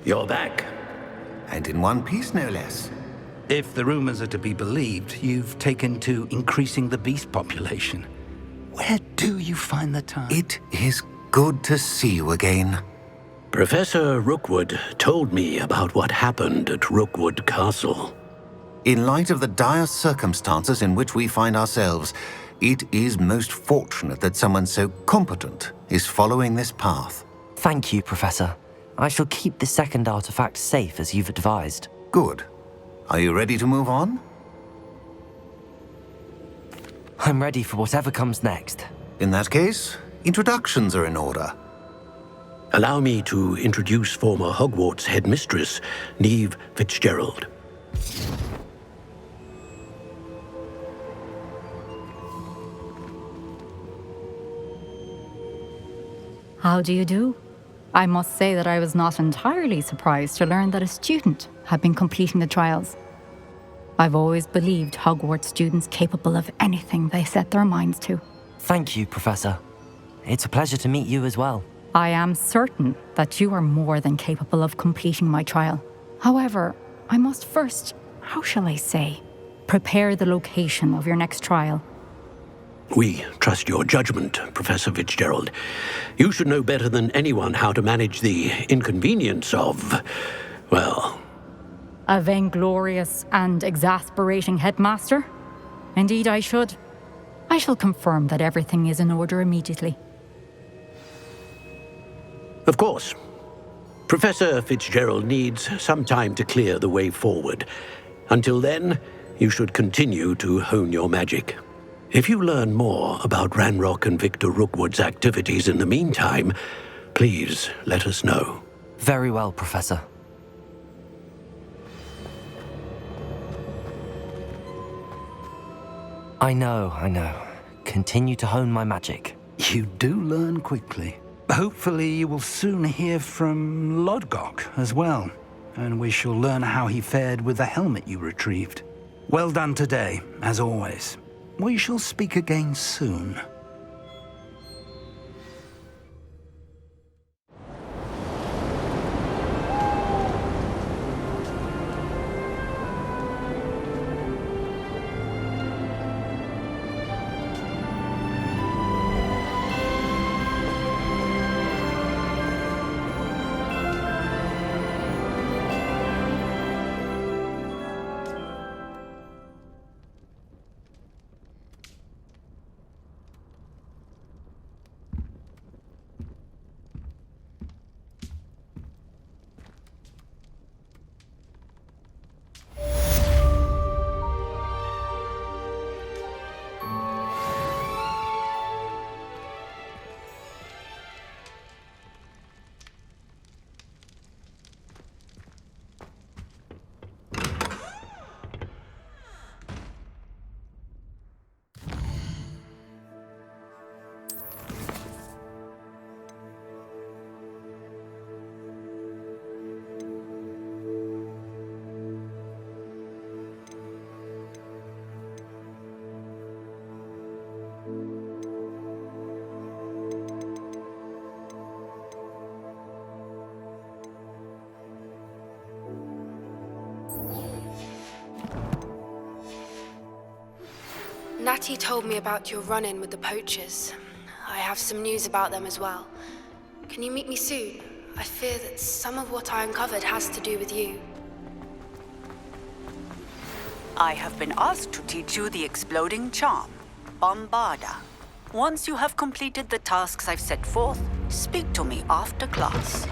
You're back. And in one piece, no less. If the rumors are to be believed, you've taken to increasing the beast population. Where do you find the time? It is good to see you again. Professor Rookwood told me about what happened at Rookwood Castle. In light of the dire circumstances in which we find ourselves, it is most fortunate that someone so competent is following this path. Thank you, Professor. I shall keep the second artifact safe as you've advised. Good. Are you ready to move on? I'm ready for whatever comes next. In that case, introductions are in order. Allow me to introduce former Hogwarts headmistress, Neve Fitzgerald. How do you do? I must say that I was not entirely surprised to learn that a student had been completing the trials. I've always believed Hogwarts students capable of anything they set their minds to. Thank you, Professor. It's a pleasure to meet you as well. I am certain that you are more than capable of completing my trial. However, I must first, how shall I say, prepare the location of your next trial. We trust your judgment, Professor Fitzgerald. You should know better than anyone how to manage the inconvenience of, well... A vainglorious and exasperating headmaster? Indeed I should. I shall confirm that everything is in order immediately. Of course. Professor Fitzgerald needs some time to clear the way forward. Until then, you should continue to hone your magic. If you learn more about Ranrock and Victor Rookwood's activities in the meantime, please let us know. Very well, Professor. I know. Continue to hone my magic. You do learn quickly. Hopefully you will soon hear from Lodgok as well, and we shall learn how he fared with the helmet you retrieved. Well done today, as always. We shall speak again soon. Natty told me about your run-in with the poachers. I have some news about them as well. Can you meet me soon? I fear that some of what I uncovered has to do with you. I have been asked to teach you the exploding charm, Bombarda. Once you have completed the tasks I've set forth, speak to me after class.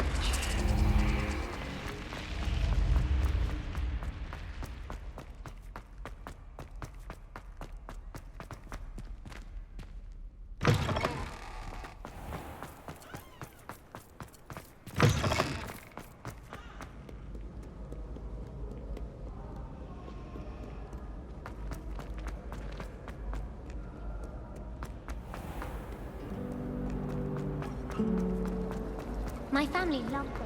My family loved them.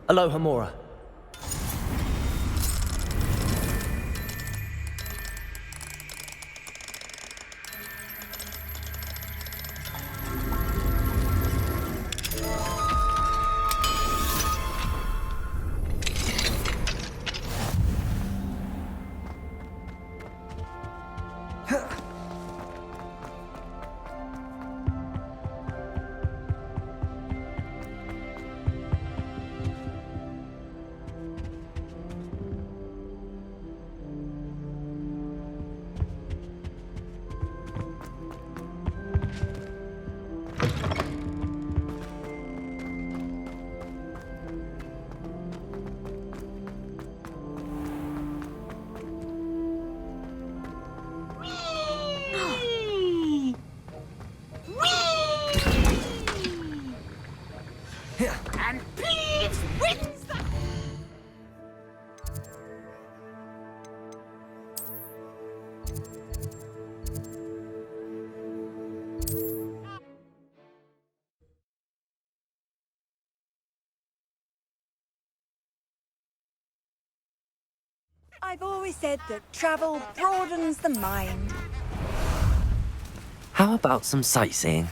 Aloha, Mora. And please wins the... I've always said that travel broadens the mind. How about some sightseeing?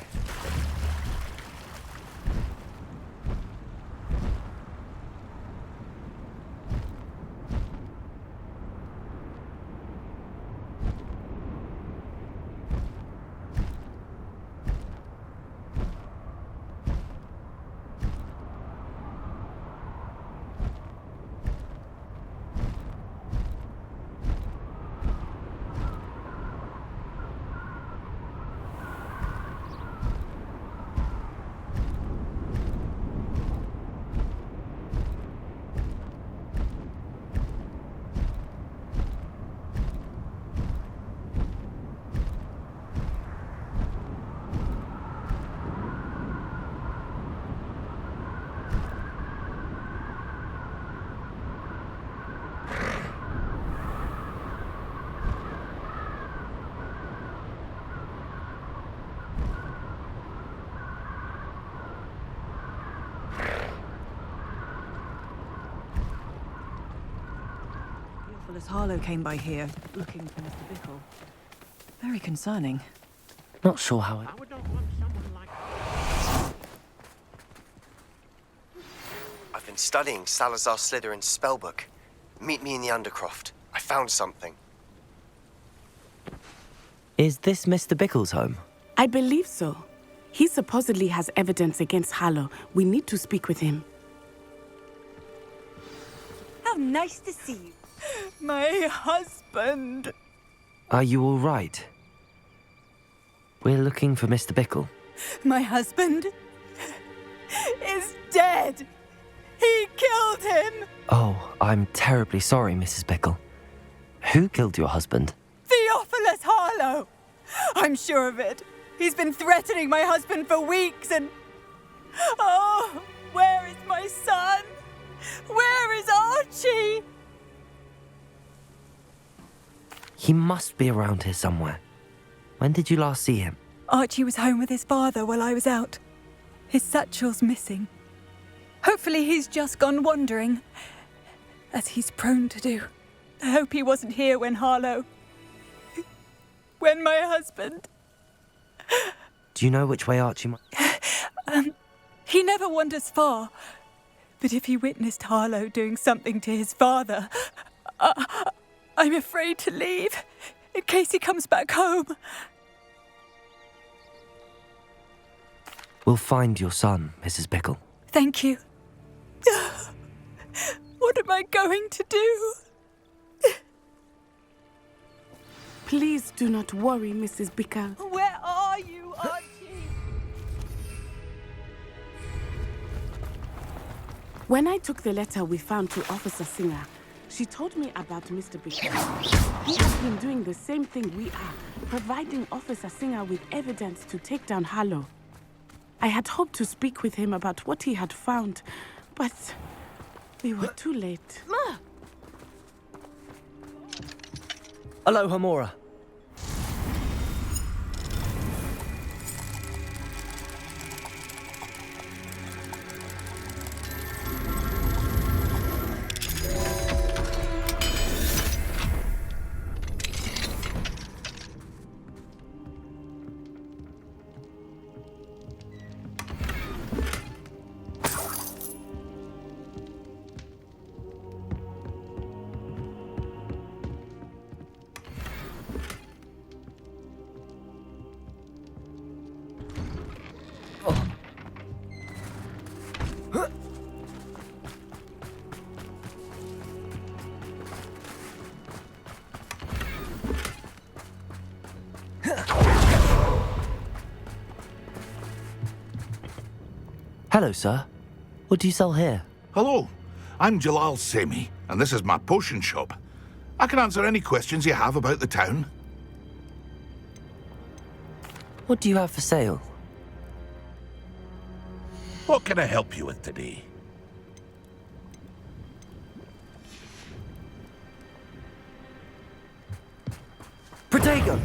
As Harlow came by here, looking for Mr. Bickle. Very concerning. Not sure how it... I would not want someone like... I've been studying Salazar Slytherin's spellbook. Meet me in the Undercroft. I found something. Is this Mr. Bickle's home? I believe so. He supposedly has evidence against Harlow. We need to speak with him. How nice to see you. My husband. Are you all right? We're looking for Mr. Bickle. My husband is dead. He killed him. Oh, I'm terribly sorry, Mrs. Bickle. Who killed your husband? Theophilus Harlow. I'm sure of it. He's been threatening my husband for weeks and... Oh, where is my son? Where is Archie? He must be around here somewhere. When did you last see him? Archie was home with his father while I was out. His satchel's missing. Hopefully he's just gone wandering, as he's prone to do. I hope he wasn't here when Harlow... when my husband... Do you know which way Archie might... He never wanders far. But if he witnessed Harlow doing something to his father... I'm afraid to leave, in case he comes back home. We'll find your son, Mrs. Bickle. Thank you. What am I going to do? Please do not worry, Mrs. Bickle. Where are you, Archie? When I took the letter we found to Officer Singer, she told me about Mr. Bickle. He has been doing the same thing we are, providing Officer Singer with evidence to take down Harlow. I had hoped to speak with him about what he had found, but we were too late. Aloha Mora. Hello, sir. What do you sell here? Hello, I'm Jalal Semi, and this is my potion shop. I can answer any questions you have about the town. What do you have for sale? What can I help you with today? Protego!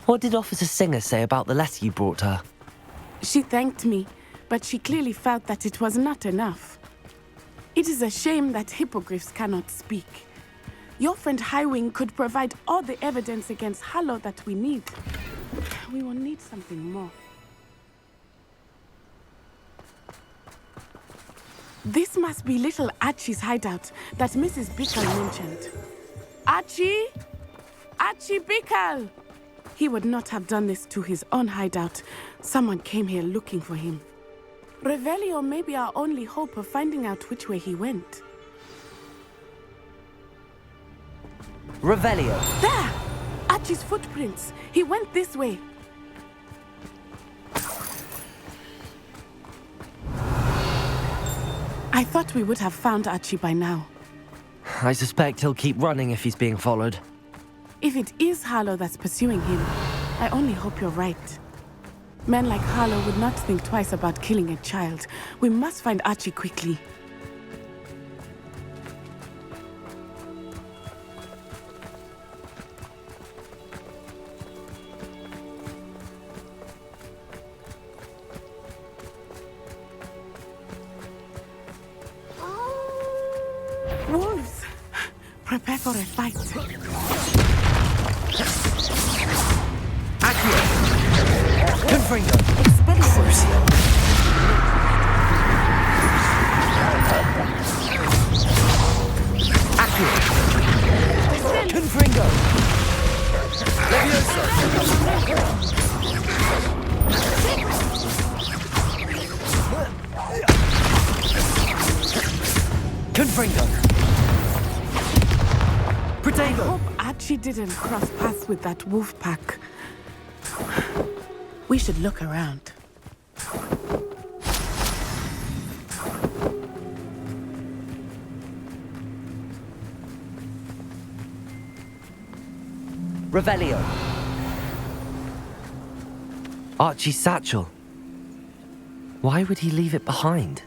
What did Officer Singer say about the letter you brought her? She thanked me, but she clearly felt that it was not enough. It is a shame that hippogriffs cannot speak. Your friend Highwing could provide all the evidence against Harlow that we need. We will need something more. This must be little Archie's hideout that Mrs. Bickle mentioned. Archie? Archie Bickle! He would not have done this to his own hideout. Someone came here looking for him. Revelio may be our only hope of finding out which way he went. Revelio. There! Archie's footprints. He went this way. I thought we would have found Archie by now. I suspect he'll keep running if he's being followed. If it is Harlow that's pursuing him, I only hope you're right. Men like Harlow would not think twice about killing a child. We must find Archie quickly. Wolves! Prepare for a fight. Confringo! Accurate! Confringo! Leviosa! Confringo! I hope Archie didn't cross paths with that wolf pack. We should look around. Revelio. Archie's satchel. Why would he leave it behind?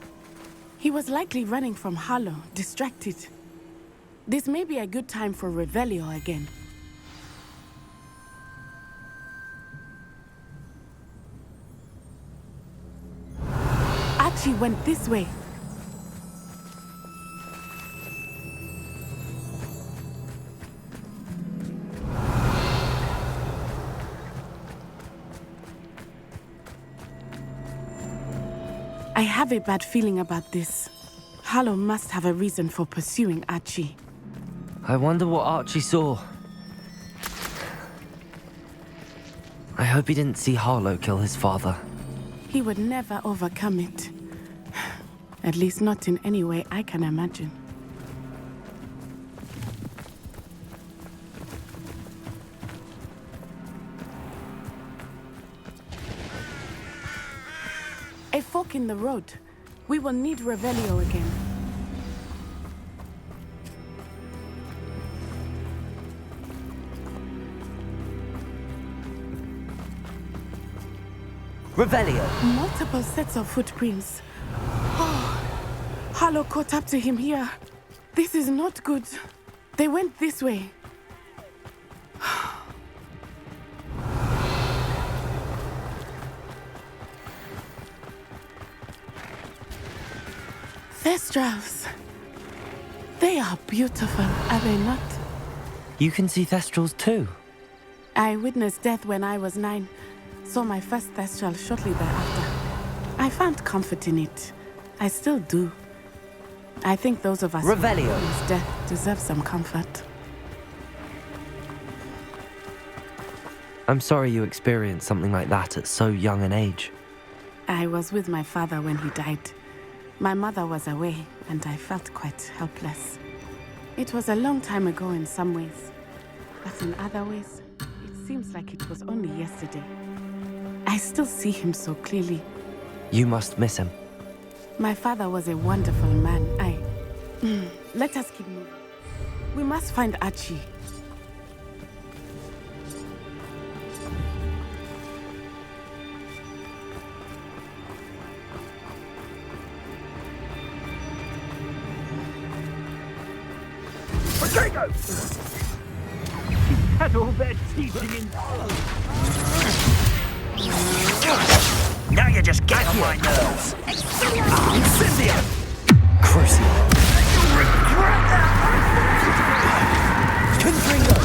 He was likely running from Harlow, distracted. This may be a good time for Revelio again. Archie went this way. I have a bad feeling about this. Harlow must have a reason for pursuing Archie. I wonder what Archie saw. I hope he didn't see Harlow kill his father. He would never overcome it. At least not in any way I can imagine. A fork in the road. We will need Revelio again. Revelio! Multiple sets of footprints. Oh, Harlow caught up to him here. This is not good. They went this way. Thestrals. They are beautiful, are they not? You can see Thestrals too? I witnessed death when I was 9. Saw my first Thestral shortly thereafter. I found comfort in it. I still do. I think those of us who witnessed death deserve some comfort. I'm sorry you experienced something like that at so young an age. I was with my father when he died. My mother was away, and I felt quite helpless. It was a long time ago in some ways, but in other ways, it seems like it was only yesterday. I still see him so clearly. You must miss him. My father was a wonderful man. Let us keep moving. We must find Archie. Potato! Had all their teaching in. Now you're just getting on my nerves. Incendio! Crucial. You'll regret that! Confringo!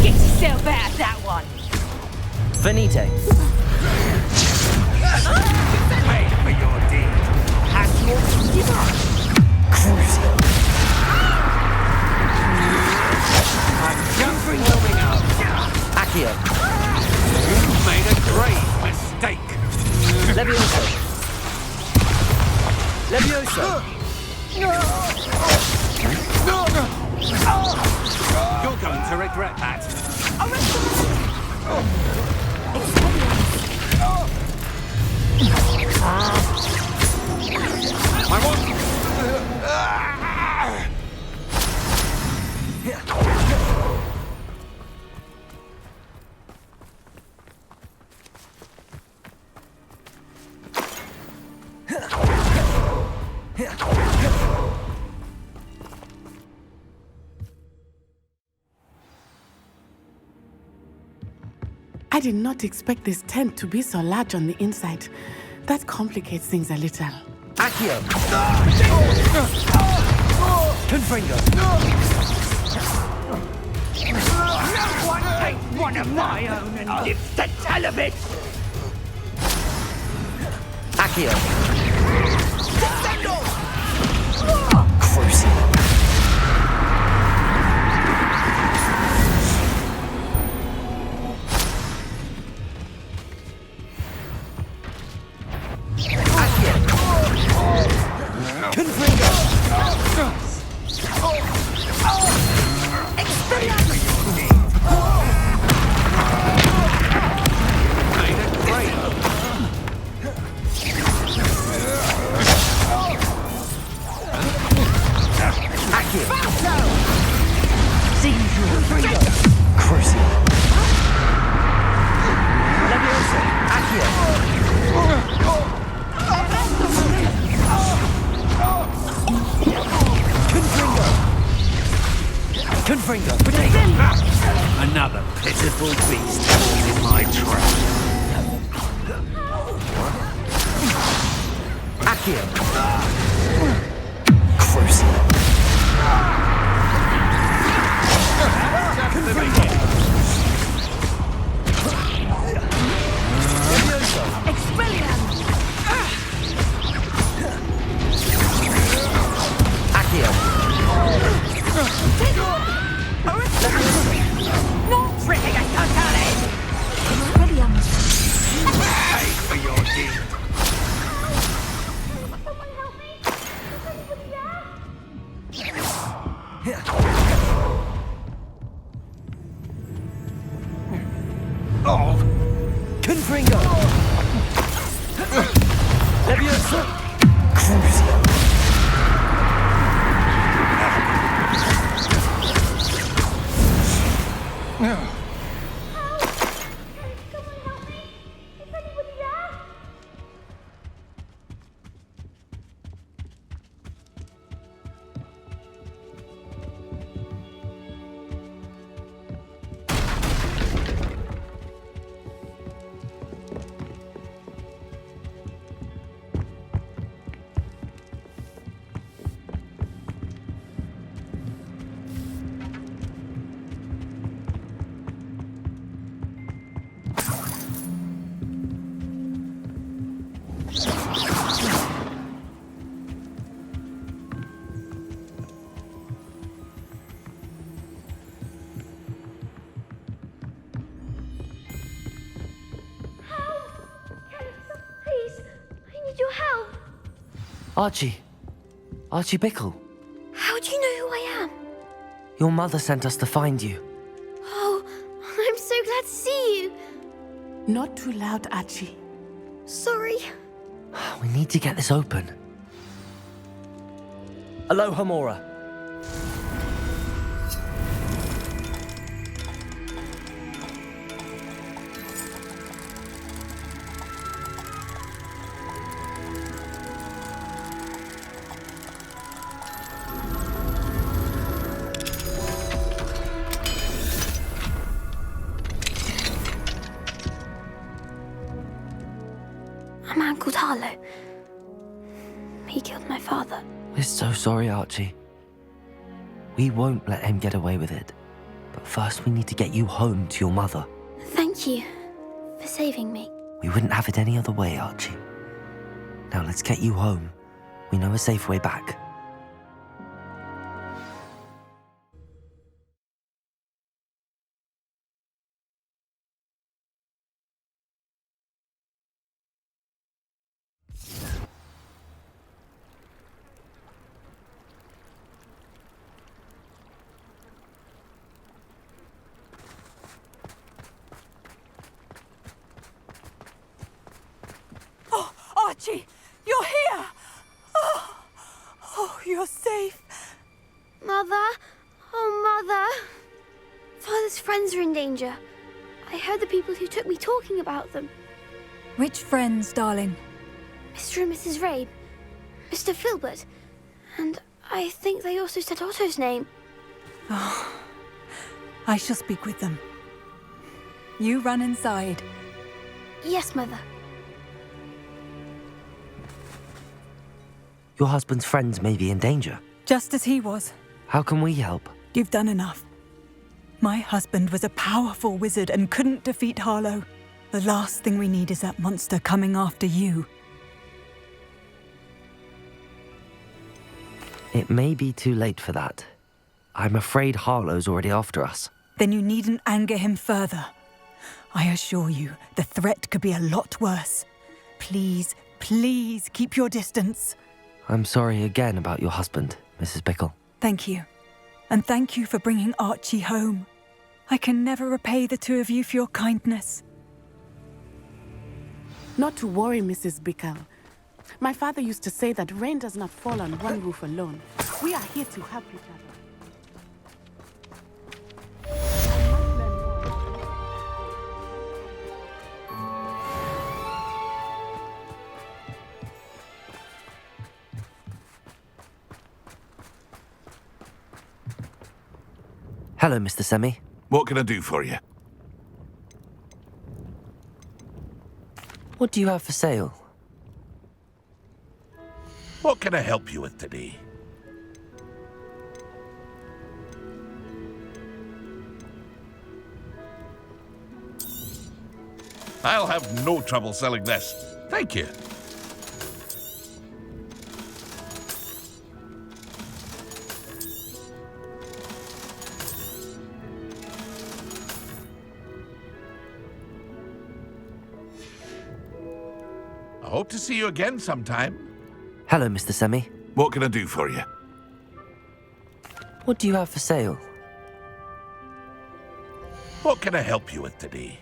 Get yourself out that one! Venite. Pay for your deed. Have your give up. Crucial. I'm jumping coming up. Accio. You made a grave mistake. Levioso. Levioso. You're going to regret that. I want... I did not expect this tent to be so large on the inside. That complicates things a little. Accio. Confringo. No one takes one of my own and lives to tell of it! Accio. Crucial. Another pitiful beast caught in my trap. Accio. Crucial. Not tricky Archie. Archie Bickle. How do you know who I am? Your mother sent us to find you. Oh, I'm so glad to see you. Not too loud, Archie. Sorry. We need to get this open. Aloha, Mora. A man called Harlow. He killed my father. We're so sorry, Archie. We won't let him get away with it. But first we need to get you home to your mother. Thank you for saving me. We wouldn't have it any other way, Archie. Now let's get you home. We know a safe way back. Archie, you're here! Oh, you're safe. Mother? Oh, Mother. Father's friends are in danger. I heard the people who took me talking about them. Which friends, darling? Mr. and Mrs. Rabe, Mr. Filbert, and I think they also said Otto's name. Oh, I shall speak with them. You run inside. Yes, Mother. Your husband's friends may be in danger. Just as he was. How can we help? You've done enough. My husband was a powerful wizard and couldn't defeat Harlow. The last thing we need is that monster coming after you. It may be too late for that. I'm afraid Harlow's already after us. Then you needn't anger him further. I assure you, the threat could be a lot worse. Please, please keep your distance. I'm sorry again about your husband, Mrs. Bickle. Thank you. And thank you for bringing Archie home. I can never repay the two of you for your kindness. Not to worry, Mrs. Bickle. My father used to say that rain does not fall on one roof alone. We are here to help each other. Hello, Mr. Semi. What can I do for you? What do you have for sale? What can I help you with today? I'll have no trouble selling this. Thank you. I hope to see you again sometime. Hello, Mr. Semi. What can I do for you? What do you have for sale? What can I help you with today?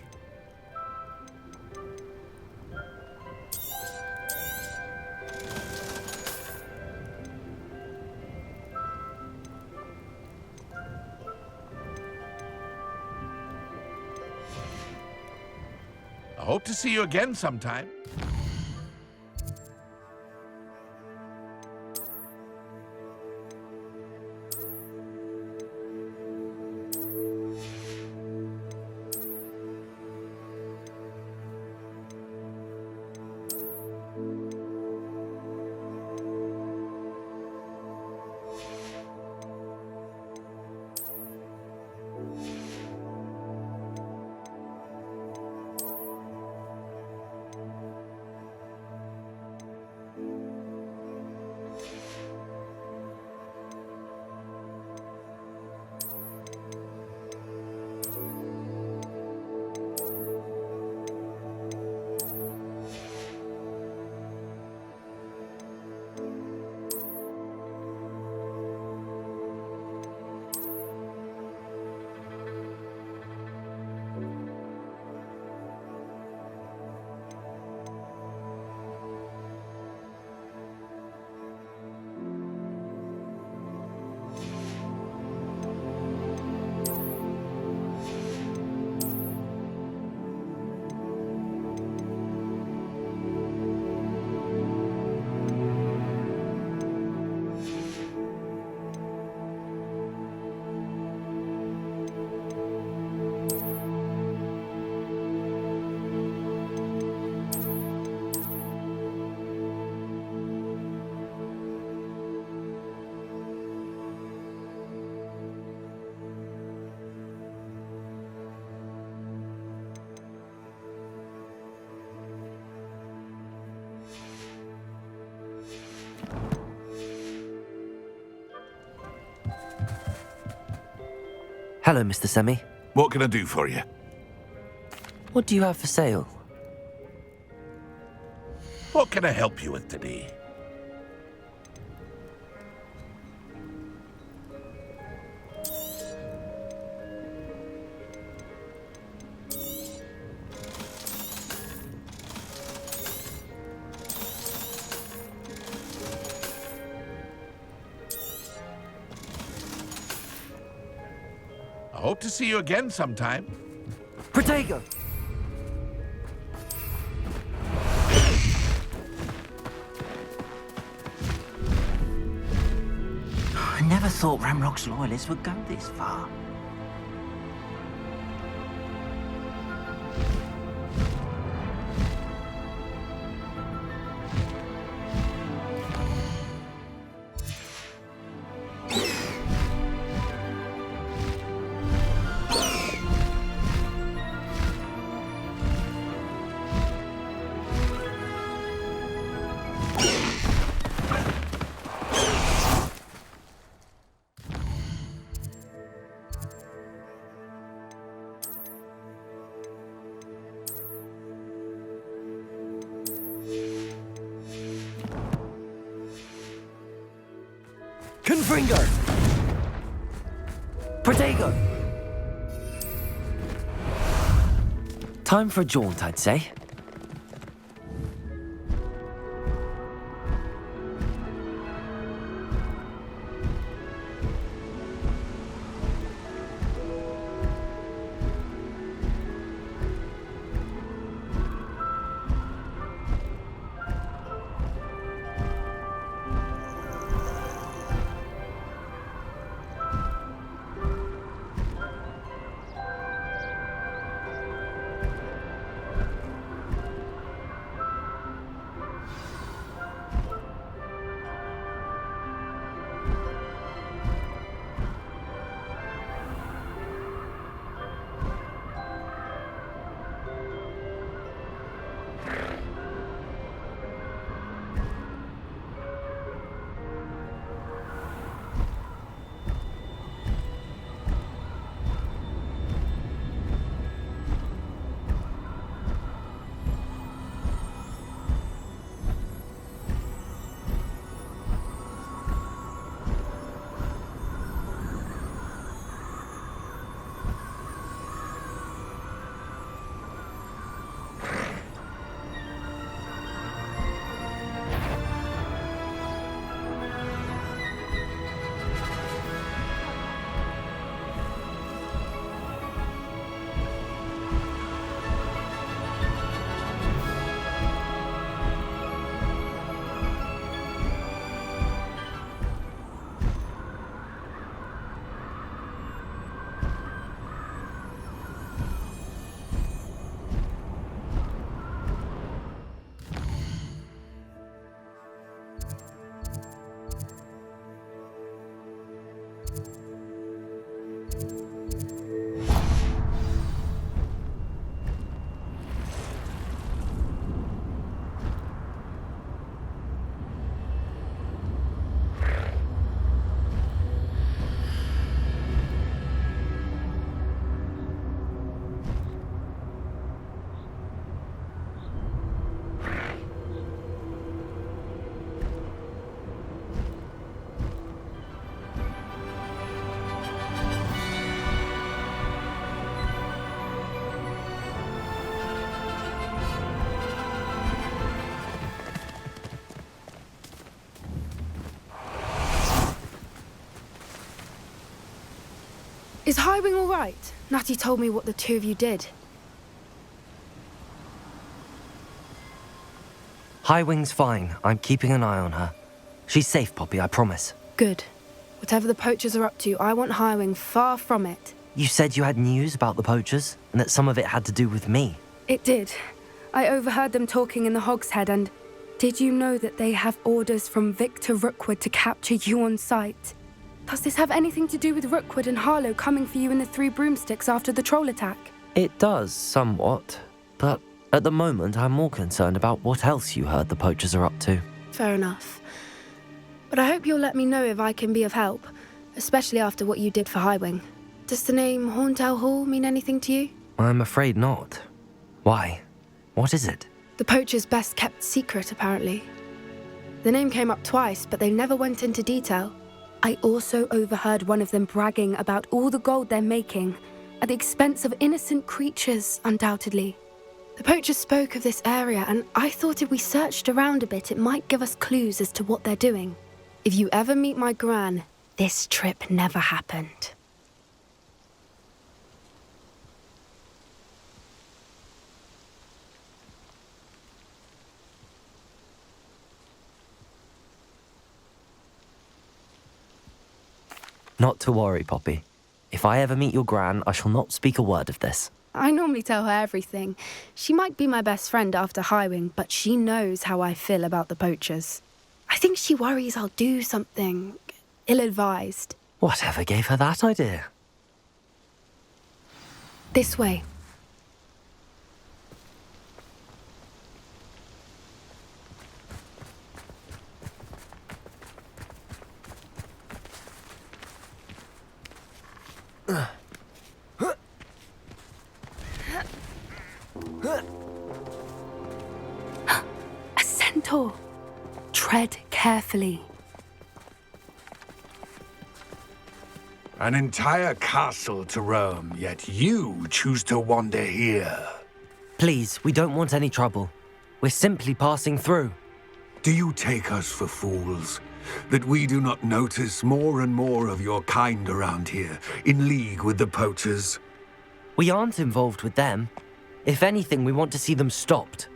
I hope to see you again sometime. Hello, Mr. Semi. What can I do for you? What do you have for sale? What can I help you with today? I hope to see you again sometime. Protego! I never thought Ramrock's loyalists would go this far. Confringo! Protego! Time for a jaunt, I'd say. Highwing all right? Natty told me what the two of you did. Highwing's fine. I'm keeping an eye on her. She's safe, Poppy, I promise. Good. Whatever the poachers are up to, I want Highwing far from it. You said you had news about the poachers, and that some of it had to do with me. It did. I overheard them talking in the Hogshead, and did you know that they have orders from Victor Rookwood to capture you on sight? Does this have anything to do with Rookwood and Harlow coming for you in the Three Broomsticks after the troll attack? It does, somewhat. But at the moment, I'm more concerned about what else you heard the poachers are up to. Fair enough. But I hope you'll let me know if I can be of help, especially after what you did for Highwing. Does the name Horndale Hall mean anything to you? I'm afraid not. Why? What is it? The poachers' best kept secret, apparently. The name came up twice, but they never went into detail. I also overheard one of them bragging about all the gold they're making, at the expense of innocent creatures, undoubtedly. The poachers spoke of this area, and I thought if we searched around a bit, it might give us clues as to what they're doing. If you ever meet my gran, this trip never happened. Not to worry, Poppy. If I ever meet your gran, I shall not speak a word of this. I normally tell her everything. She might be my best friend after Highwing, but she knows how I feel about the poachers. I think she worries I'll do something ill-advised. Whatever gave her that idea? This way. A centaur. Tread carefully. An entire castle to roam, yet you choose to wander here. Please, we don't want any trouble. We're simply passing through. Do you take us for fools? That we do not notice more and more of your kind around here, in league with the poachers? We aren't involved with them. If anything, we want to see them stopped.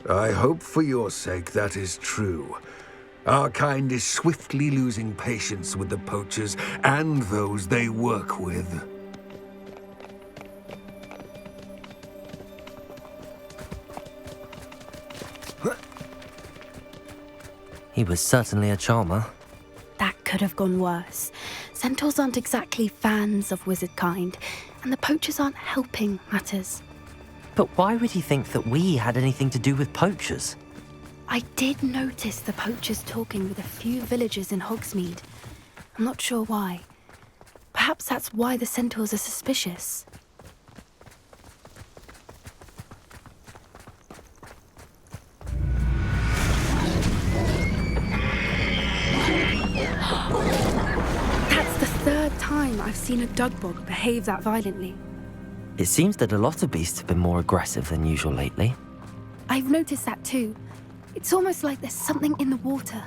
I hope for your sake that is true. Our kind is swiftly losing patience with the poachers and those they work with. He was certainly a charmer. That could have gone worse. Centaurs aren't exactly fans of wizard kind, and the poachers aren't helping matters. But why would he think that we had anything to do with poachers? I did notice the poachers talking with a few villagers in Hogsmeade. I'm not sure why. Perhaps that's why the centaurs are suspicious. That's the third time I've seen a dugbog behave that violently. It seems that a lot of beasts have been more aggressive than usual lately. I've noticed that too. It's almost like there's something in the water.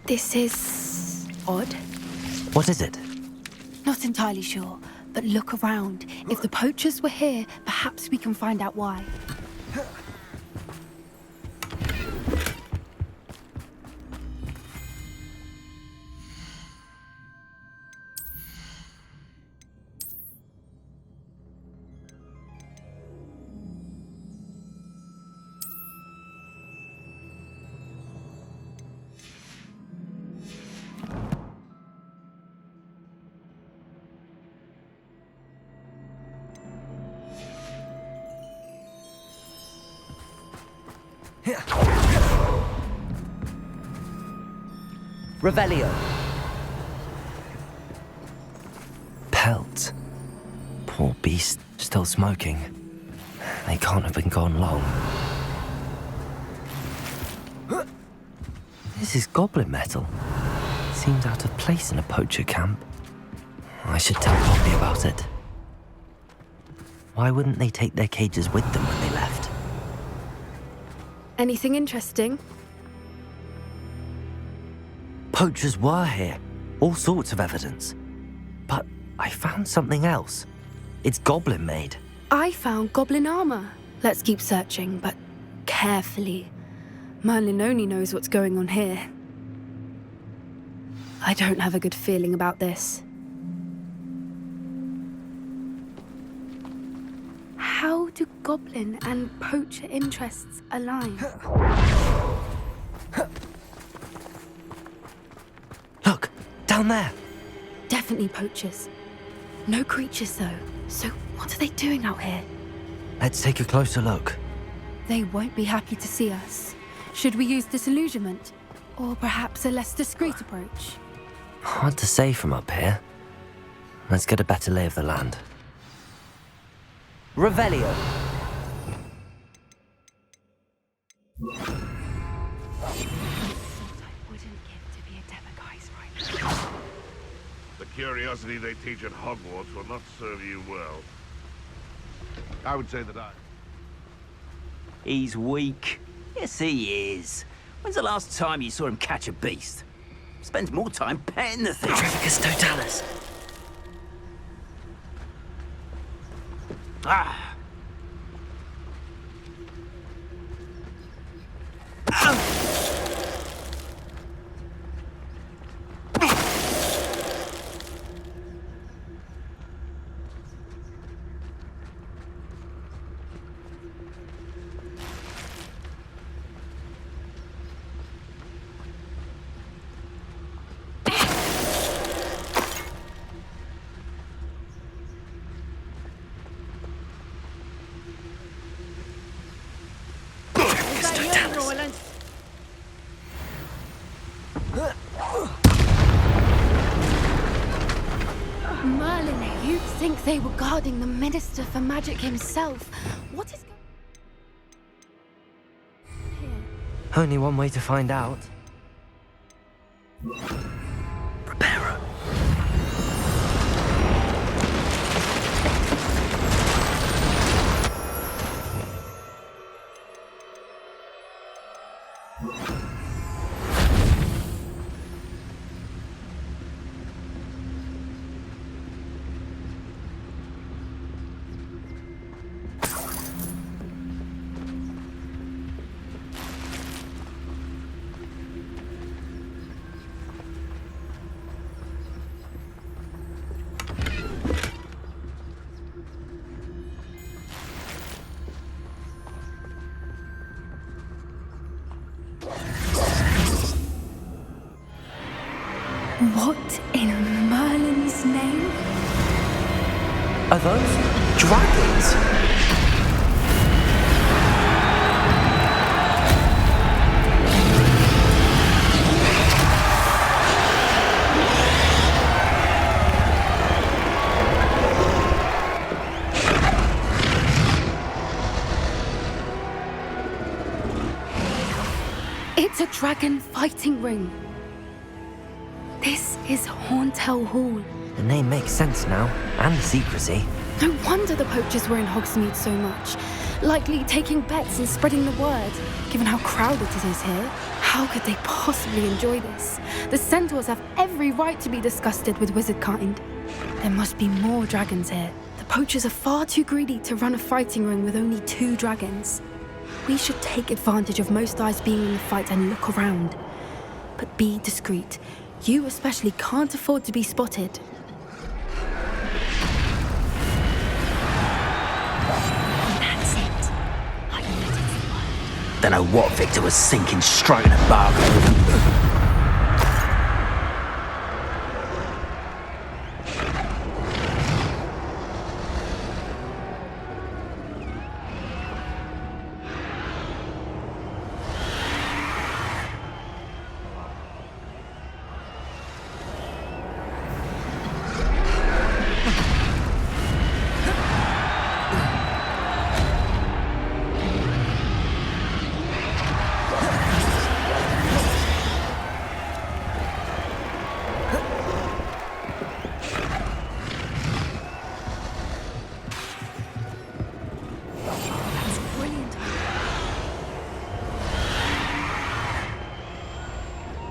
This is odd. What is it? Not entirely sure, but look around. If the poachers were here, perhaps we can find out why. Revelio. Pelt. Poor beast, still smoking. They can't have been gone long. This is goblin metal. Seems out of place in a poacher camp. I should tell Poppy about it. Why wouldn't they take their cages with them when they left? Anything interesting? Poachers were here. All sorts of evidence. But I found something else. It's goblin-made. I found goblin armor. Let's keep searching, but carefully. Merlin only knows what's going on here. I don't have a good feeling about this. How do goblin and poacher interests align? Look, down there. Definitely poachers. No creatures, though. So what are they doing out here? Let's take a closer look. They won't be happy to see us. Should we use disillusionment? Or perhaps a less discreet approach? Hard to say from up here. Let's get a better lay of the land. Revelio. The curiosity they teach at Hogwarts will not serve you well. I would say that He's weak. Yes, he is. When's the last time you saw him catch a beast? Spends more time petting the thing. Trevicus totalis. Ah! Merlin, you'd think they were guarding the Minister for Magic himself. What is Only one way to find out. Reparo. What in Merlin's name? Are those dragons? It's a dragon fighting ring. This is Horntail Hall. The name makes sense now, and the secrecy. No wonder the poachers were in Hogsmeade so much. Likely taking bets and spreading the word, given how crowded it is here. How could they possibly enjoy this? The centaurs have every right to be disgusted with wizard kind. There must be more dragons here. The poachers are far too greedy to run a fighting ring with only 2 dragons. We should take advantage of most eyes being in the fight and look around. But be discreet. You especially can't afford to be spotted. That's it. I admit it's the word. Don't know what Victor was thinking, stroking a bargain.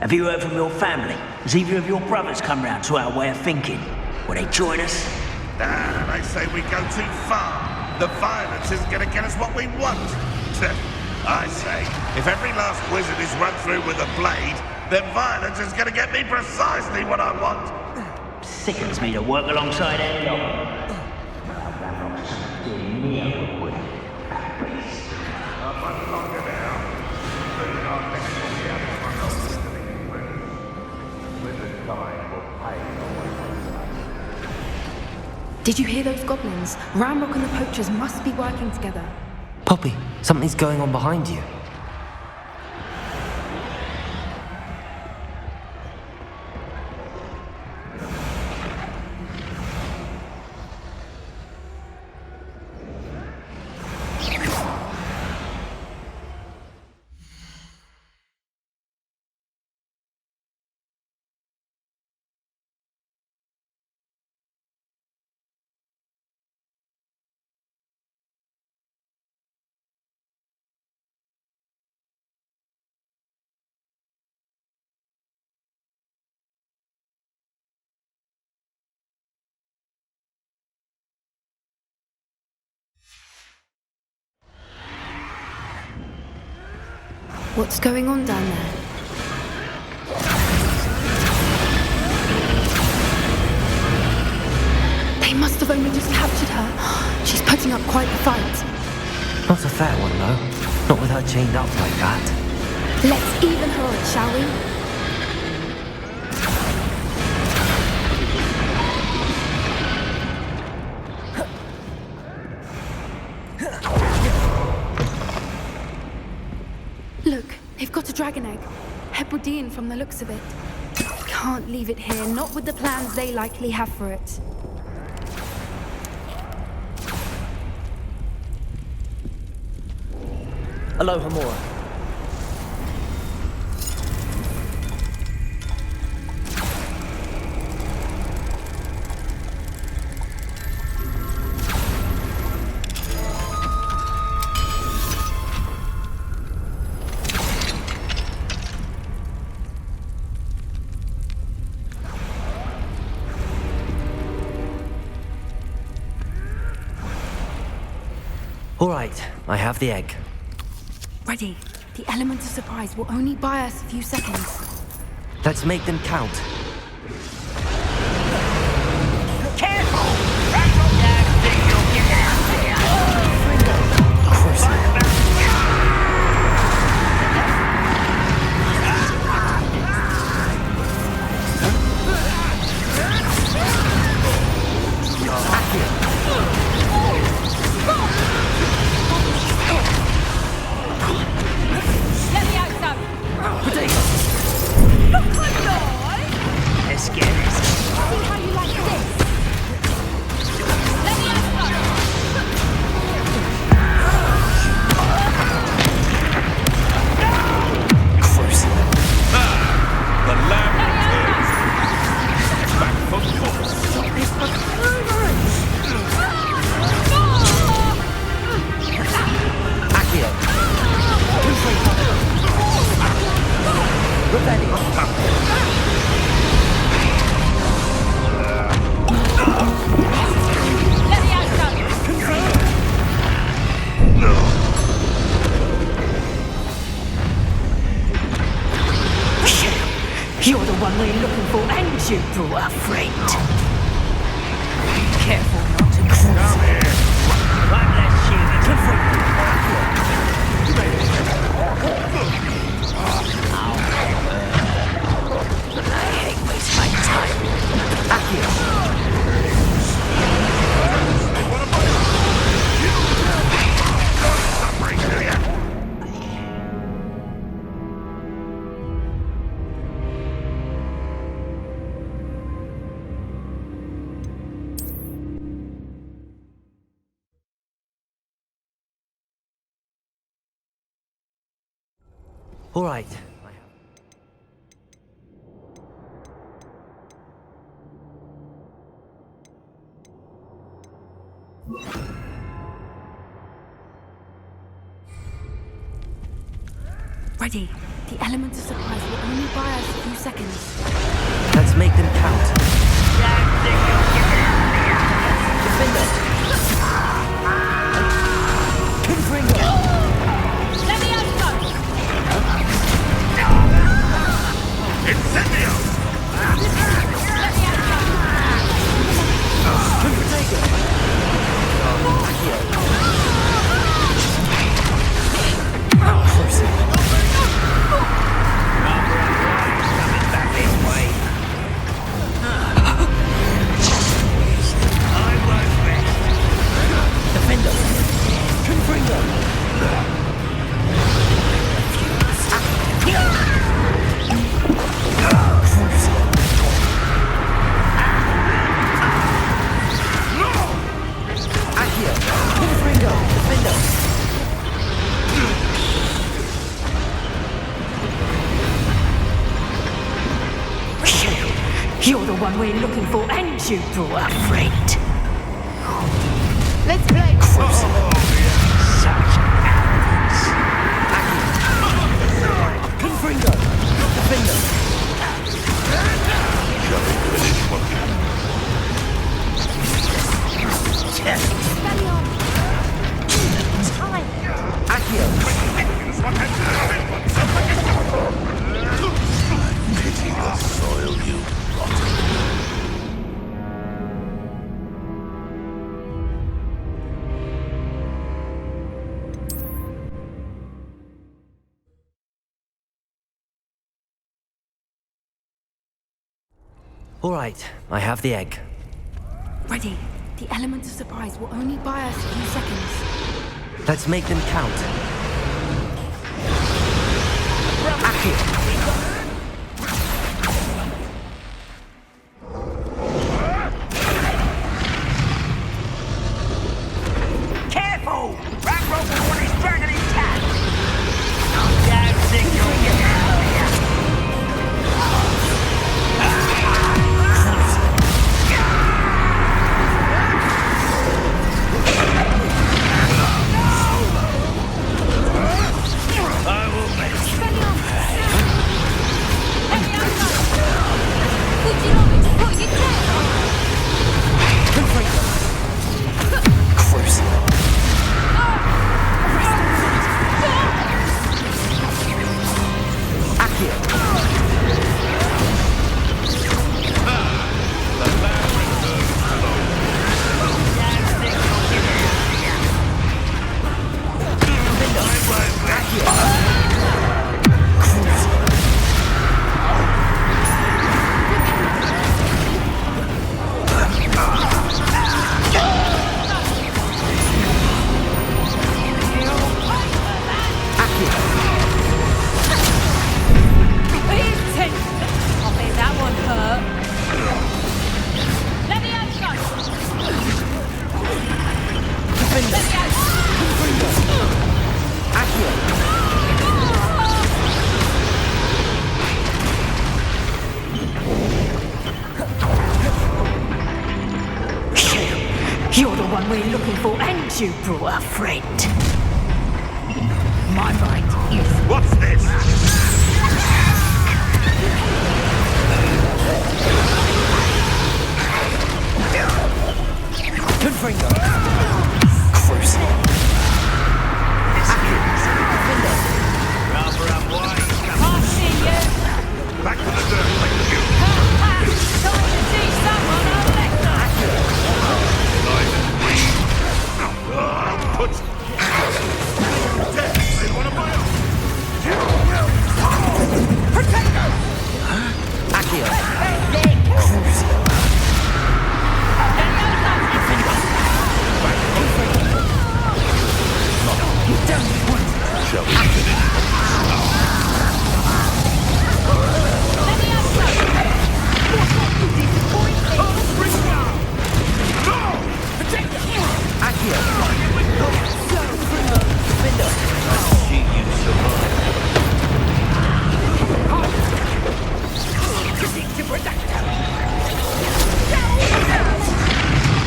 Have you heard from your family? Has either of your brothers come round to our way of thinking? Will they join us? Nah, they say we go too far. The violence isn't going to get us what we want. I say, if every last wizard is run through with a blade, then violence is going to get me precisely what I want. Sickens me to work alongside any of them. Did you hear those goblins? Ramrock and the poachers must be working together. Poppy, something's going on behind you. What's going on down there? They must have only just captured her. She's putting up quite the fight. Not a fair one, though. Not with her chained up like that. Let's even her it, shall we? Look, they've got a dragon egg. Hebridean from the looks of it. Can't leave it here, not with the plans they likely have for it. Aloha, Mora. All right, I have the egg. Ready. The element of surprise will only buy us a few seconds. Let's make them count. Careful! Rattle down, think you'll get out there. Let me out, Sam! Let's get this. See how you like this? Let me out, The lamb returns. Back from course. Let me out, Sam! You're the one we're looking for, and you brought a friend. Careful not to cross. One less human. I hate wasting my time. All right. Ready. The element of surprise will only buy us a few seconds. Let's make them count. Defender! Confringo! Incendio! You're the one we're looking for, and you brought a friend. Let's play. Such arrogance. Confringo! Defender! Accio! Pity the soil, you rotten. All right, I have the egg. Ready. The element of surprise will only buy us a few seconds. Let's make them count. Accio! Careful! That rope one is dragging his cat. Don't think you'll get out of here. I will make you. You're the one we're looking for, and you brought a friend. My mind is... What's this? Confringo! Cruising! Rather unwise. Can't see you. Back to the dirt, thank you. Time to see someone on Put. They want to buy up. Protect us! Accio! Shall we finish?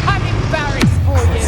I'm embarrassed for you.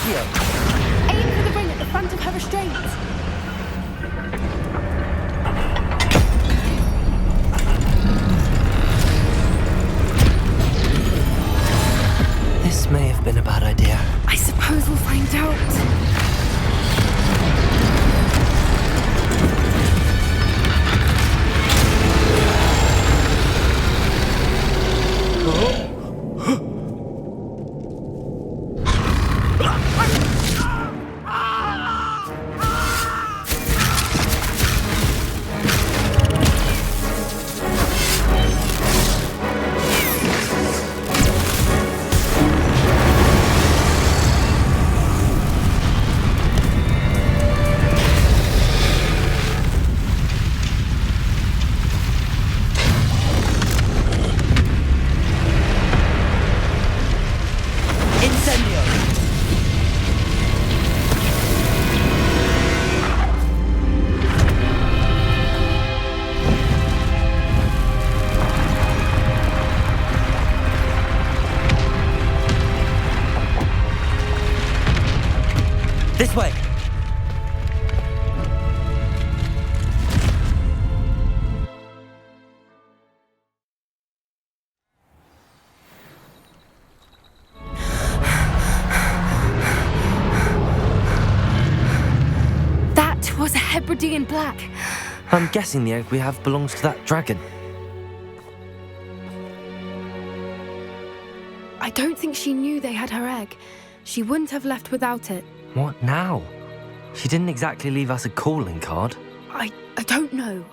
Incendio! Aim for the ring at the front of her restraints. This may have been a bad idea. I suppose we'll find out. This way! That was a Hebridean black. I'm guessing the egg we have belongs to that dragon. I don't think she knew they had her egg. She wouldn't have left without it. What now? She didn't exactly leave us a calling card. I don't know.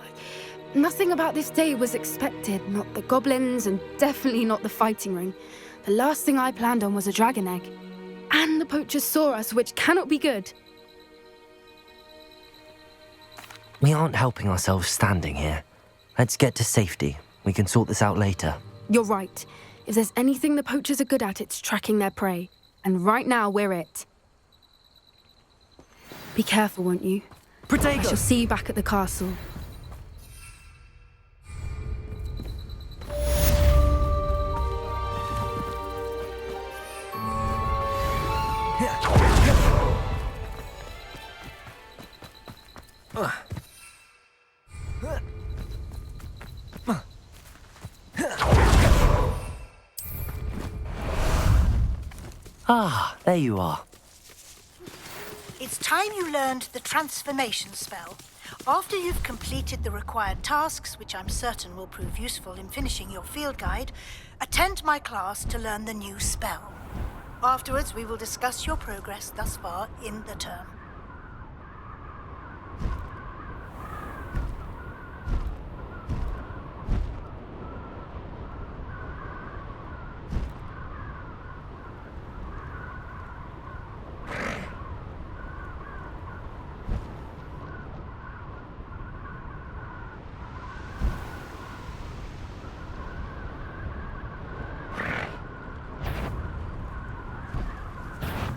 Nothing about this day was expected. Not the goblins, and definitely not the fighting ring. The last thing I planned on was a dragon egg. And the poachers saw us, which cannot be good. We aren't helping ourselves standing here. Let's get to safety. We can sort this out later. You're right. If there's anything the poachers are good at, it's tracking their prey. And right now, we're it. Be careful, won't you? Protego! I shall see you back at the castle. Ah, there you are. It's time you learned the transformation spell. After you've completed the required tasks, which I'm certain will prove useful in finishing your field guide, attend my class to learn the new spell. Afterwards, we will discuss your progress thus far in the term.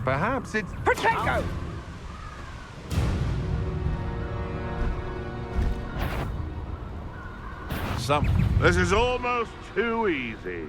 Perhaps it's... Protego! This is almost too easy.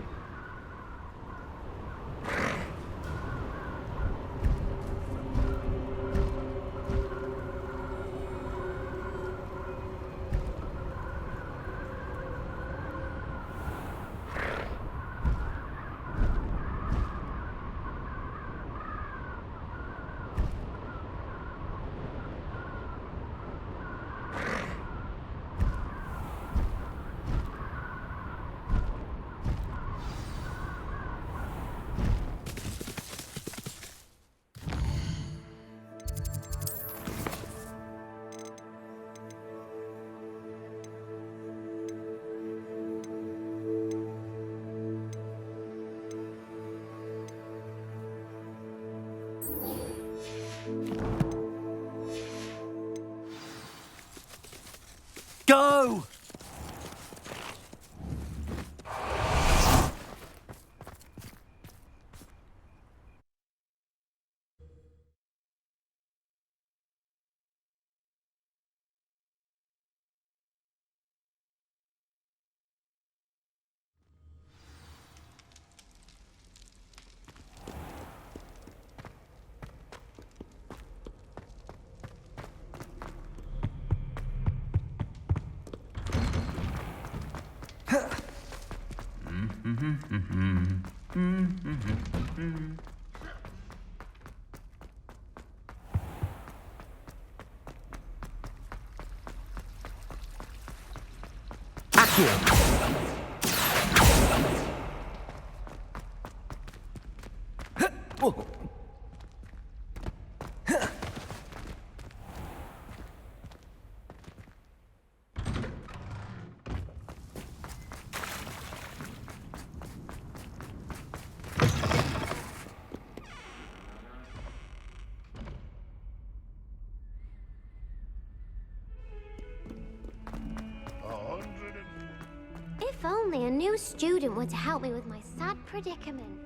Go! If only a new student were to help me with my sad predicament.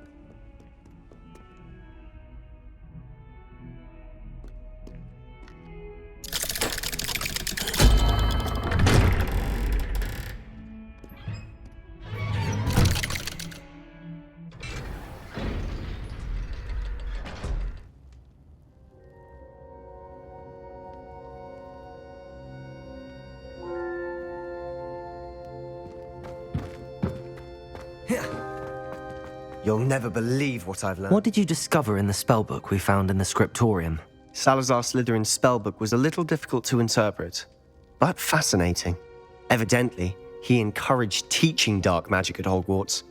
You'll never believe what I've learned. What did you discover in the spellbook we found in the scriptorium? Salazar Slytherin's spellbook was a little difficult to interpret, but fascinating. Evidently, he encouraged teaching dark magic at Hogwarts.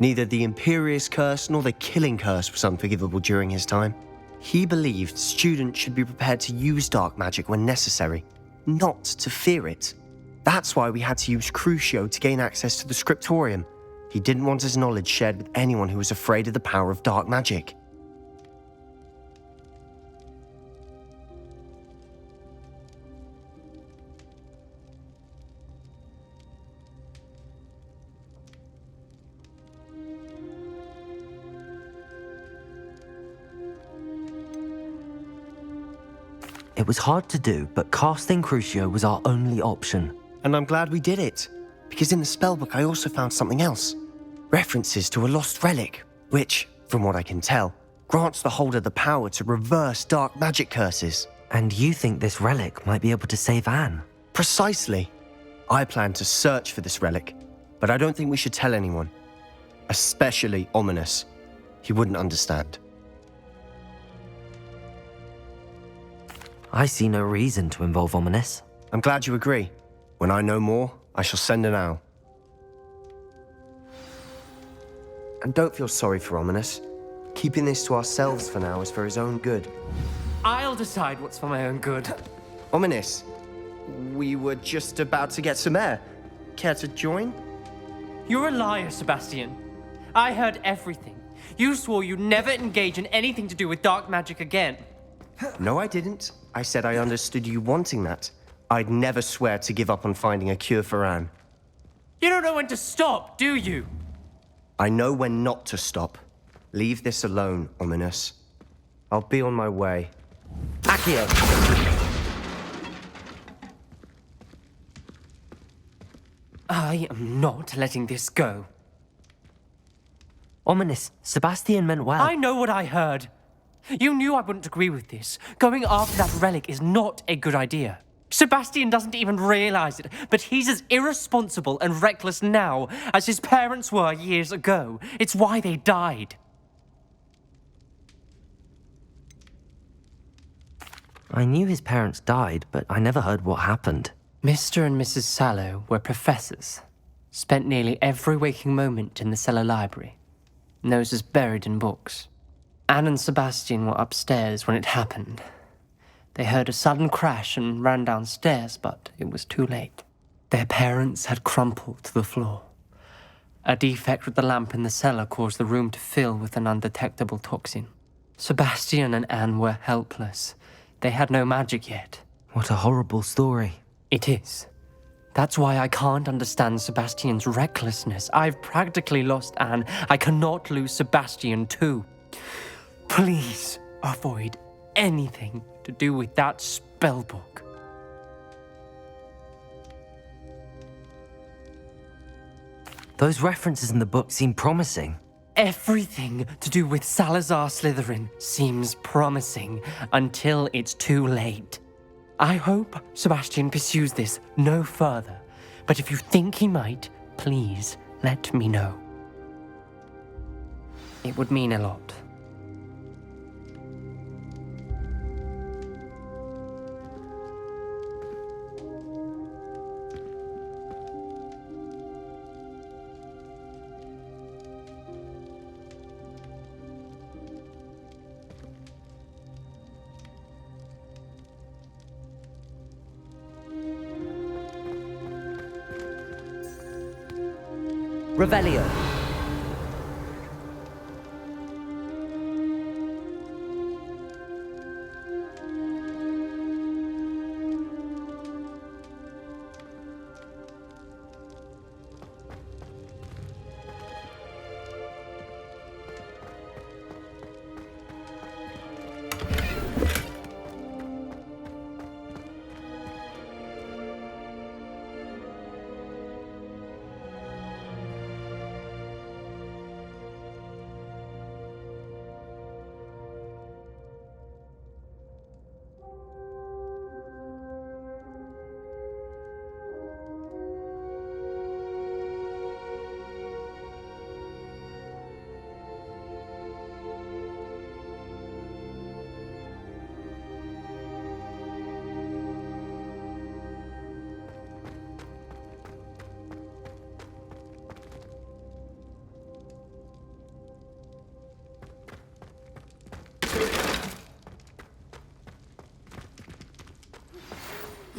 Neither the Imperious Curse nor the Killing Curse was unforgivable during his time. He believed students should be prepared to use dark magic when necessary, not to fear it. That's why we had to use Crucio to gain access to the scriptorium. He didn't want his knowledge shared with anyone who was afraid of the power of dark magic. It was hard to do, but casting Crucio was our only option. And I'm glad we did it, because in the spellbook I also found something else. References to a lost relic, which, from what I can tell, grants the holder the power to reverse dark magic curses. And you think this relic might be able to save Anne? Precisely. I plan to search for this relic, but I don't think we should tell anyone. Especially Ominous. He wouldn't understand. I see no reason to involve Ominous. I'm glad you agree. When I know more, I shall send an owl. And don't feel sorry for Ominous. Keeping this to ourselves for now is for his own good. I'll decide what's for my own good. Ominous, we were just about to get some air. Care to join? You're a liar, Sebastian. I heard everything. You swore you'd never engage in anything to do with dark magic again. No, I didn't. I said I understood you wanting that. I'd never swear to give up on finding a cure for Anne. You don't know when to stop, do you? I know when not to stop. Leave this alone, Ominous. I'll be on my way. Accio! I am not letting this go. Ominous, Sebastian meant well. I know what I heard. You knew I wouldn't agree with this. Going after that relic is not a good idea. Sebastian doesn't even realize it, but he's as irresponsible and reckless now as his parents were years ago. It's why they died. I knew his parents died, but I never heard what happened. Mr. and Mrs. Sallow were professors. Spent nearly every waking moment in the cellar library. Noses buried in books. Anne and Sebastian were upstairs when it happened. They heard a sudden crash and ran downstairs, but it was too late. Their parents had crumpled to the floor. A defect with the lamp in the cellar caused the room to fill with an undetectable toxin. Sebastian and Anne were helpless. They had no magic yet. What a horrible story. It is. That's why I can't understand Sebastian's recklessness. I've practically lost Anne. I cannot lose Sebastian too. Please avoid anything to do with that spellbook. Those references in the book seem promising. Everything to do with Salazar Slytherin seems promising until it's too late. I hope Sebastian pursues this no further, but if you think he might, please let me know. It would mean a lot. Revelio.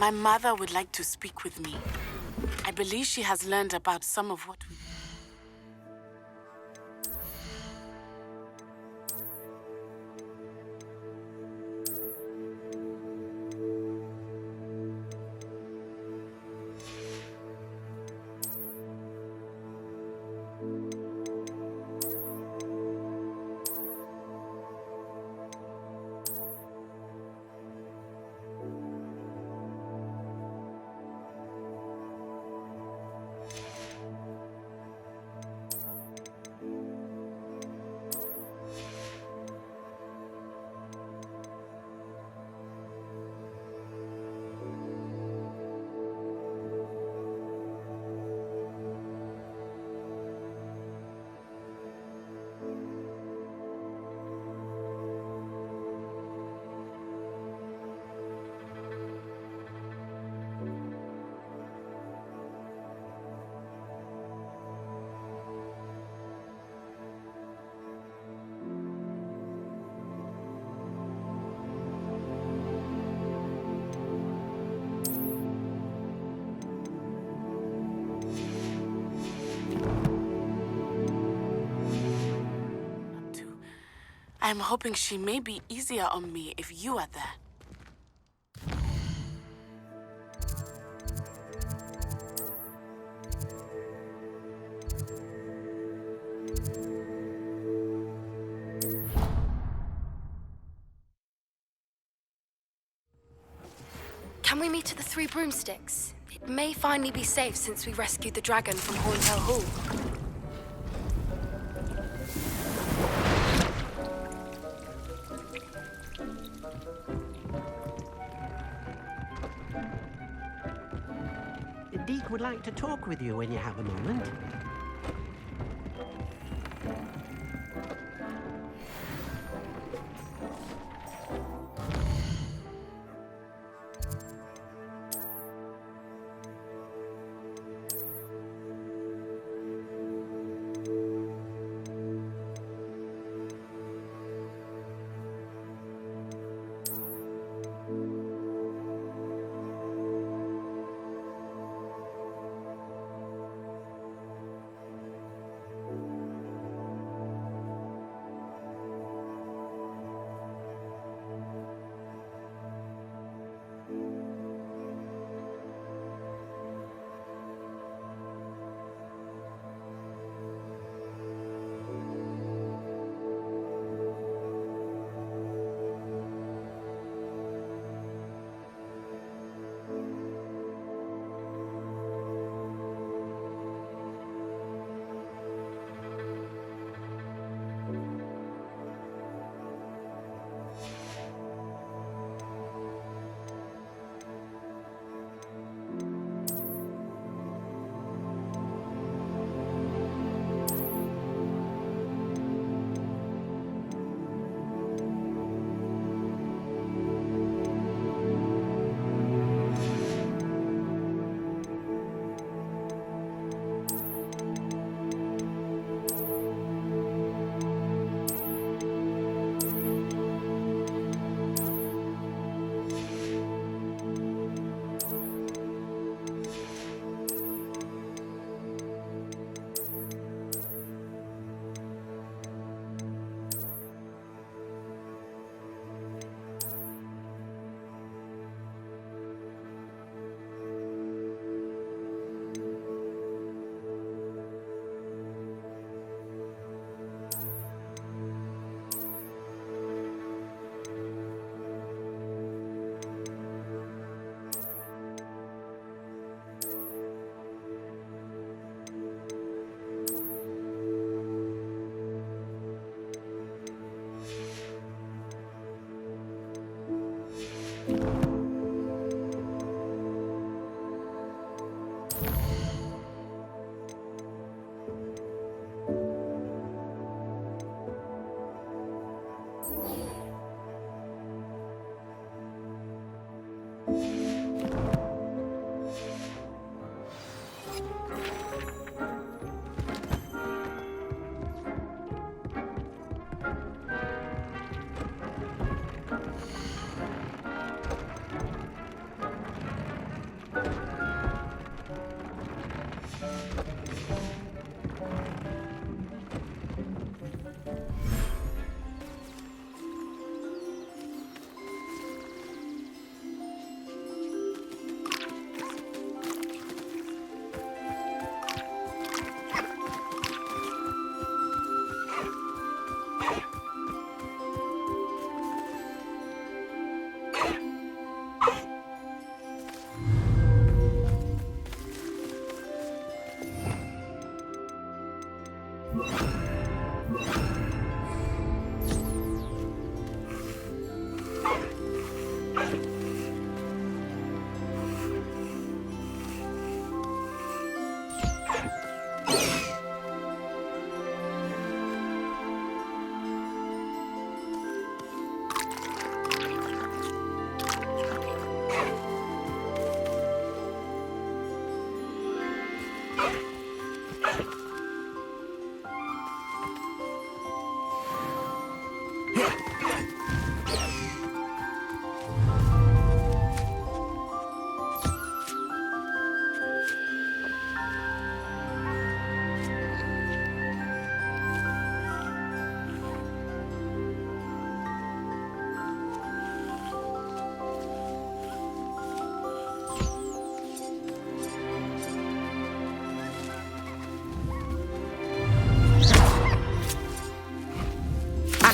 My mother would like to speak with me. I believe she has learned about some of what we... I'm hoping she may be easier on me if you are there. Can we meet at the Three Broomsticks? It may finally be safe since we rescued the dragon from Horntail Hall. Deke would like to talk with you when you have a moment.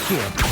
Accio.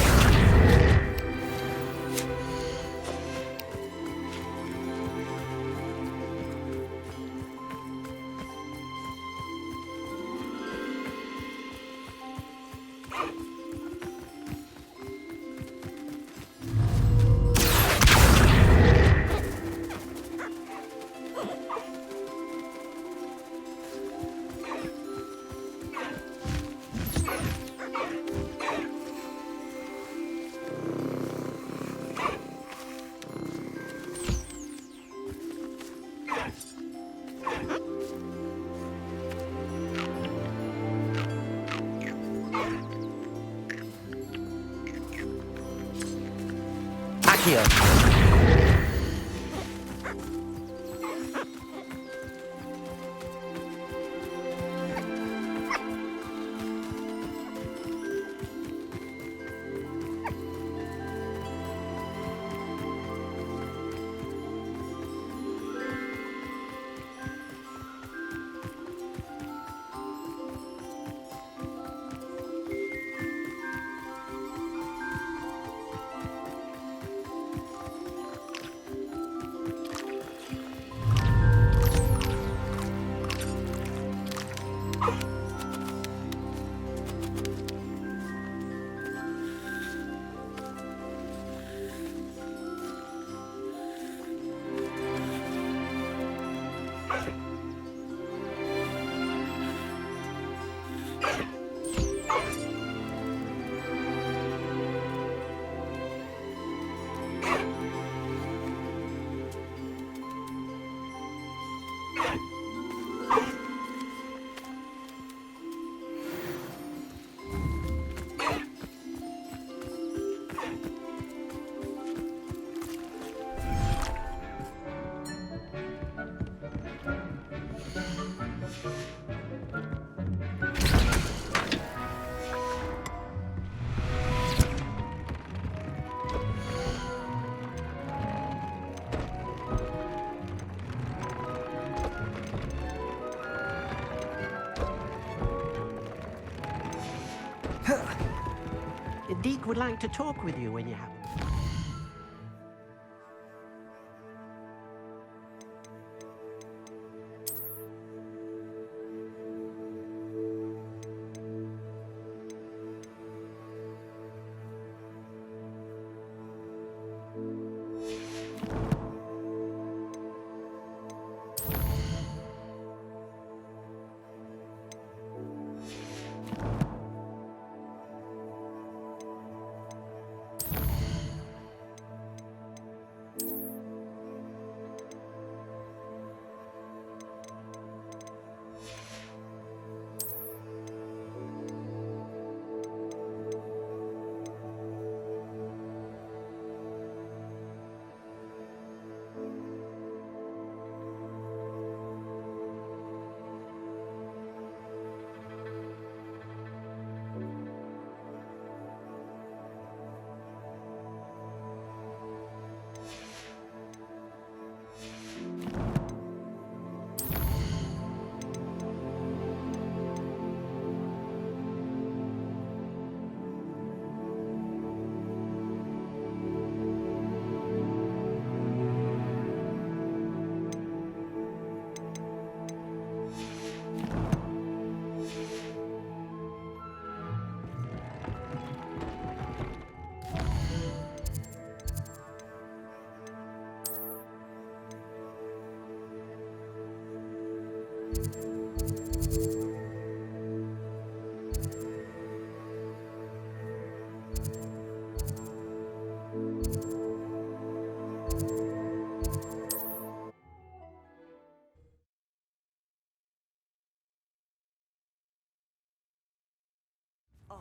Deke would like to talk with you when you have him.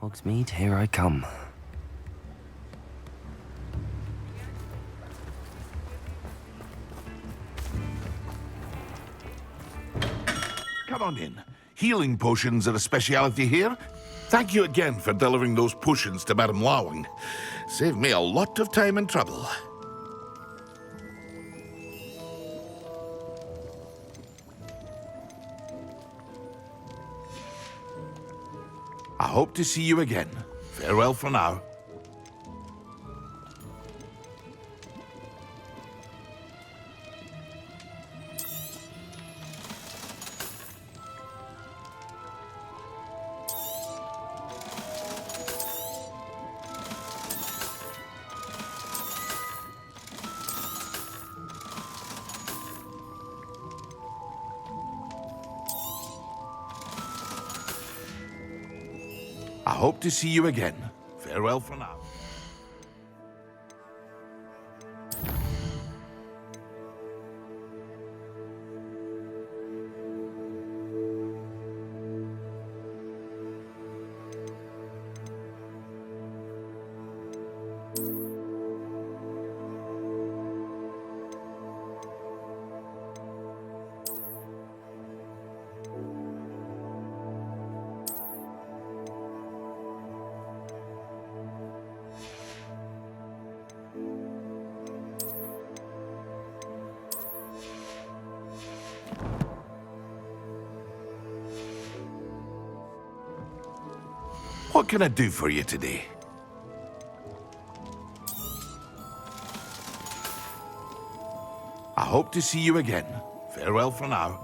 Hogsmeade, here I come. Come on in. Healing potions are a speciality here. Thank you again for delivering those potions to Madame Lawing. Saved me a lot of time and trouble. I hope to see you again. Farewell for now. I hope to see you again. Farewell for now. What can I do for you today? I hope to see you again. Farewell for now.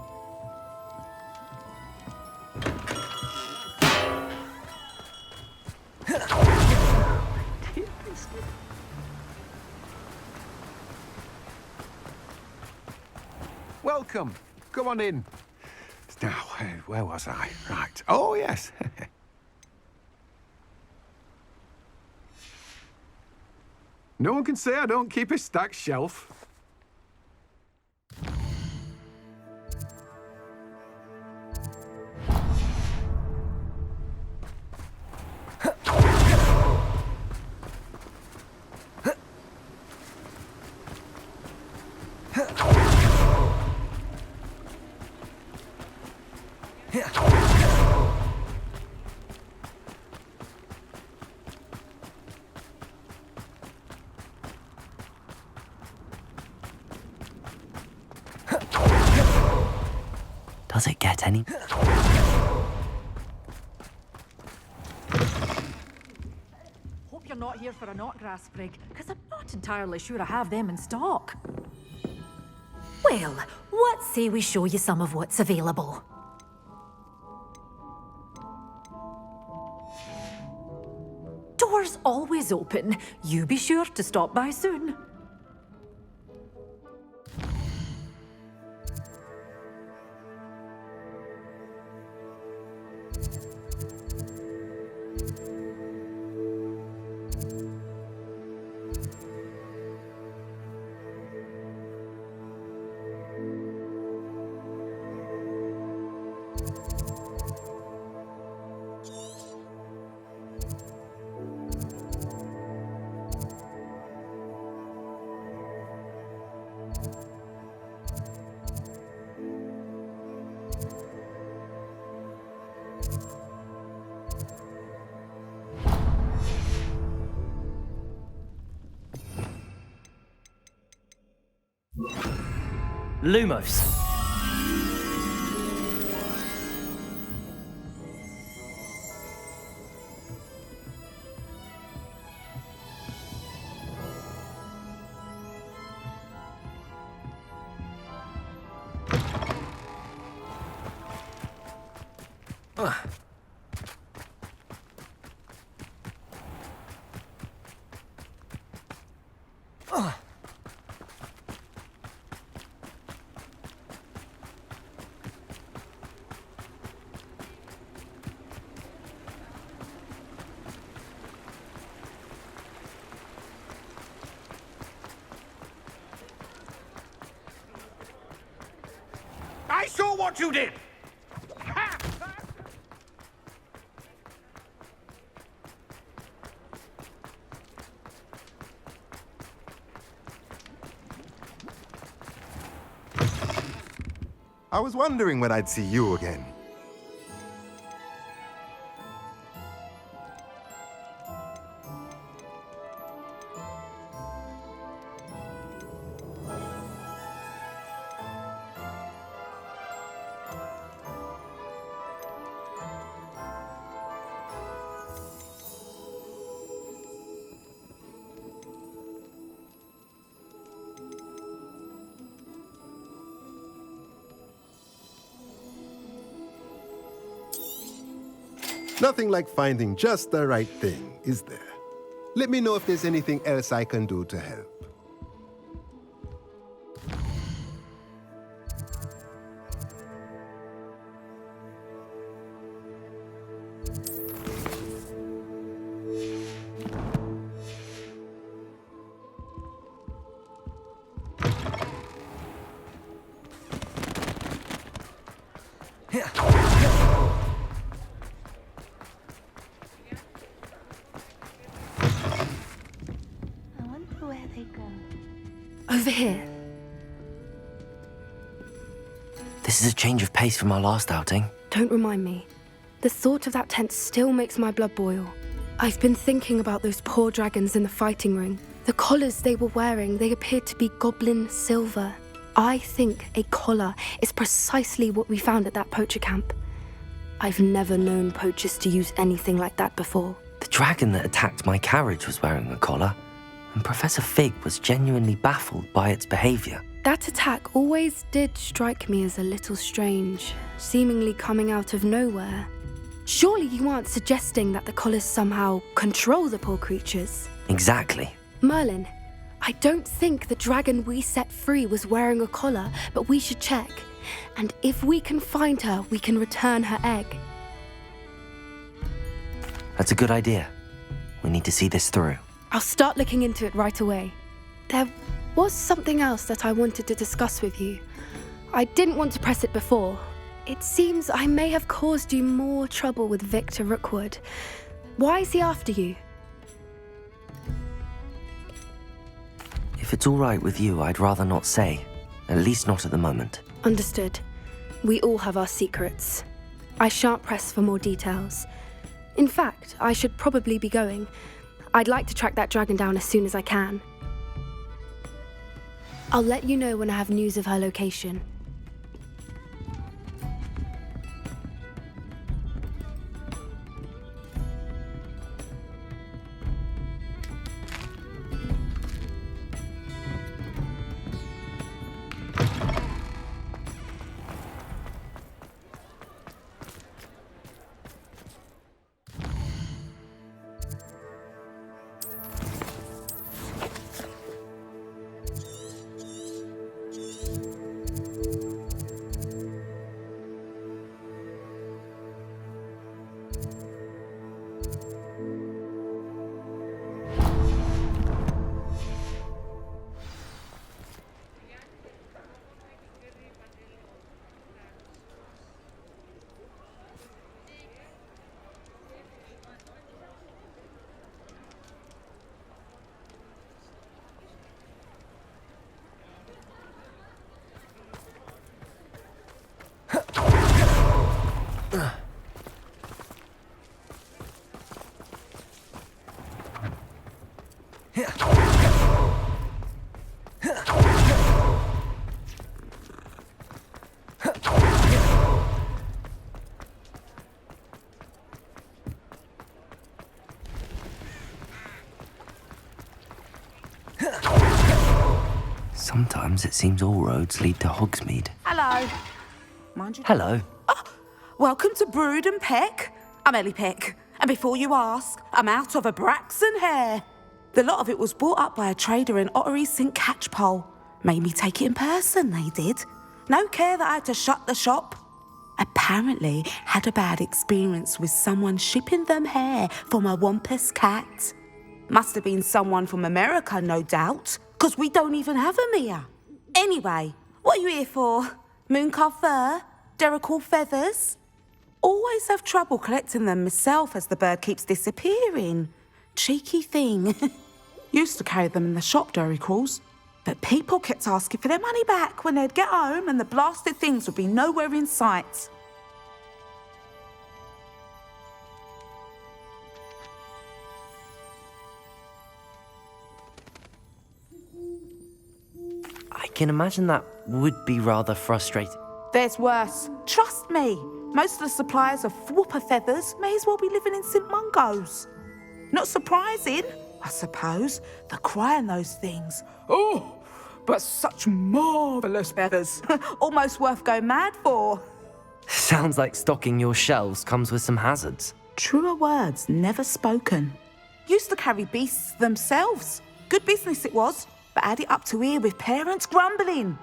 Welcome. Come on in. Now, where was I? Right. Oh, yes. No one can say I don't keep a stacked shelf. Does it get any? Hope you're not here for a knotgrass sprig, because I'm not entirely sure I have them in stock. Well, what say we show you some of what's available? Doors always open. You be sure to stop by soon. Lumos. I saw what you did! I was wondering when I'd see you again. Nothing like finding just the right thing, is there? Let me know if there's anything else I can do to help. I wonder where they go. Over here. This is a change of pace from our last outing. Don't remind me. The thought of that tent still makes my blood boil. I've been thinking about those poor dragons in the fighting ring. The collars they were wearing, they appeared to be goblin silver. I think a collar is precisely what we found at that poacher camp. I've never known poachers to use anything like that before. The dragon that attacked my carriage was wearing a collar, and Professor Fig was genuinely baffled by its behavior. That attack always did strike me as a little strange, seemingly coming out of nowhere. Surely you aren't suggesting that the collars somehow control the poor creatures? Exactly. Merlin, I don't think the dragon we set free was wearing a collar, but we should check. And if we can find her, we can return her egg. That's a good idea. We need to see this through. I'll start looking into it right away. There was something else that I wanted to discuss with you. I didn't want to press it before. It seems I may have caused you more trouble with Victor Rookwood. Why is he after you? If it's all right with you, I'd rather not say. At least not at the moment. Understood. We all have our secrets. I shan't press for more details. In fact, I should probably be going. I'd like to track that dragon down as soon as I can. I'll let you know when I have news of her location. Sometimes it seems all roads lead to Hogsmeade. Hello. Mind you. Hello. Welcome to Brood and Peck. I'm Ellie Peck. And before you ask, I'm out of a Braxton hair. The lot of it was bought up by a trader in Ottery St. Catchpole. Made me take it in person, they did. No care that I had to shut the shop. Apparently had a bad experience with someone shipping them hair from a Wampus cat. Must have been someone from America, no doubt, because we don't even have them here. Anyway, what are you here for? Mooncar fur? Derrickle feathers? Always have trouble collecting them myself as the bird keeps disappearing. Cheeky thing. Used to carry them in the shop, Derricles. But people kept asking for their money back when they'd get home and the blasted things would be nowhere in sight. I can imagine that would be rather frustrating. There's worse. Trust me. Most of the suppliers of whooper feathers may as well be living in St. Mungo's. Not surprising, I suppose, the cry in those things. Oh, but such marvellous feathers. Almost worth going mad for. Sounds like stocking your shelves comes with some hazards. Truer words never spoken. Used to carry beasts themselves. Good business it was, but had it up to here with parents grumbling.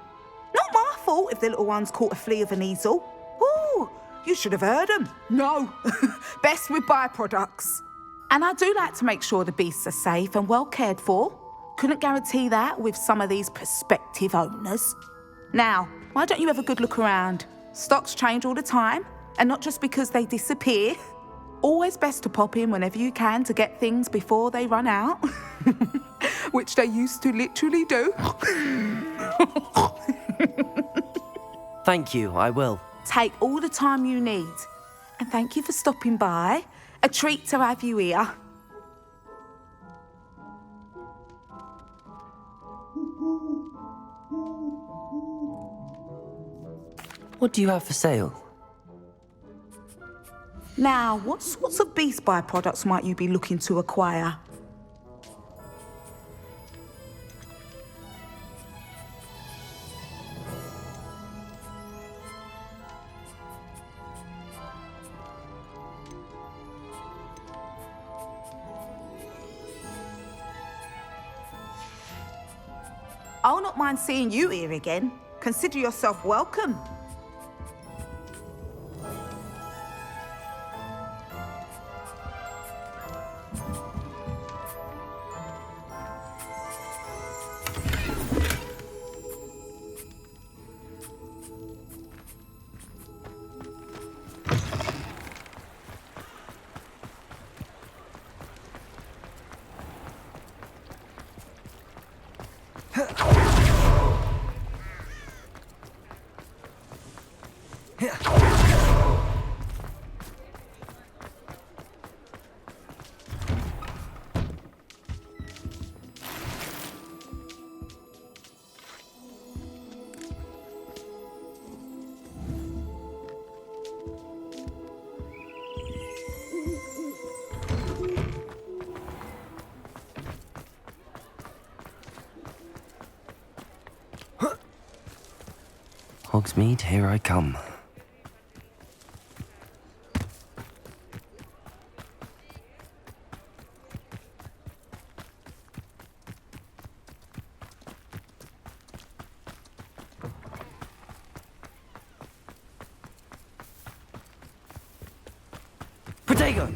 Not my fault if the little ones caught a flea of an easel. Ooh, you should have heard them. No, best with byproducts. And I do like to make sure the beasts are safe and well cared for. Couldn't guarantee that with some of these prospective owners. Now, why don't you have a good look around? Stocks change all the time, and not just because they disappear. Always best to pop in whenever you can to get things before they run out. Which they used to literally do. Thank you, I will. Take all the time you need. And thank you for stopping by. A treat to have you here. What do you have for sale? Now, what sorts of beast byproducts might you be looking to acquire? I'll not mind seeing you here again. Consider yourself welcome. Hogsmeade, here I come. Protego!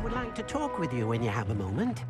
Would like to talk with you when you have a moment.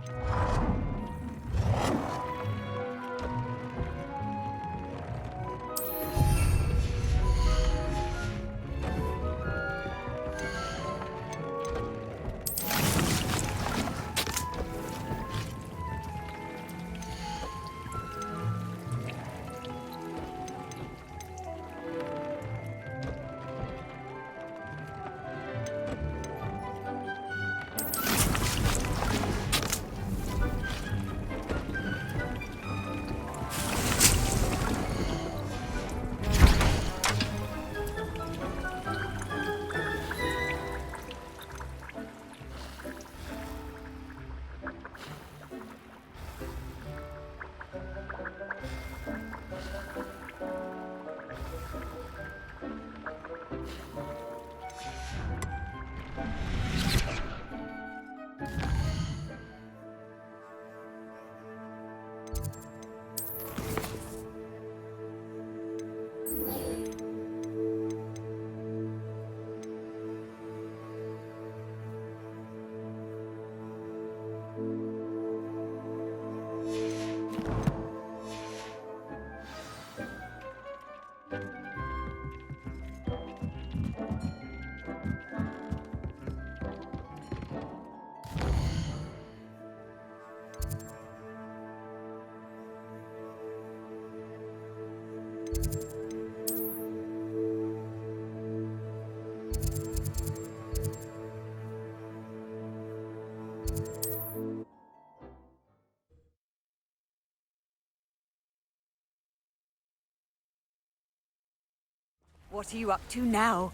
What are you up to now?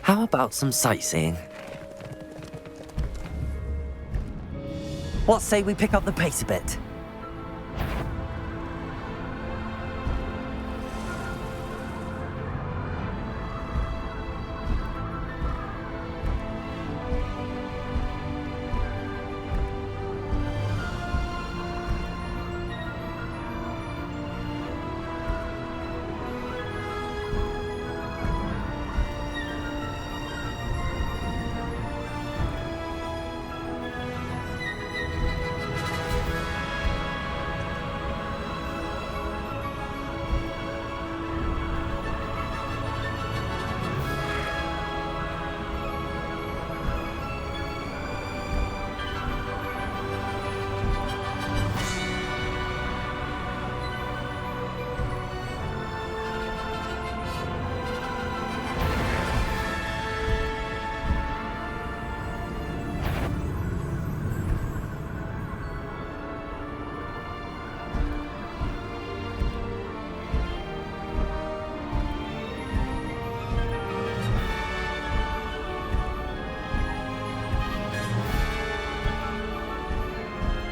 How about some sightseeing? What say we pick up the pace a bit?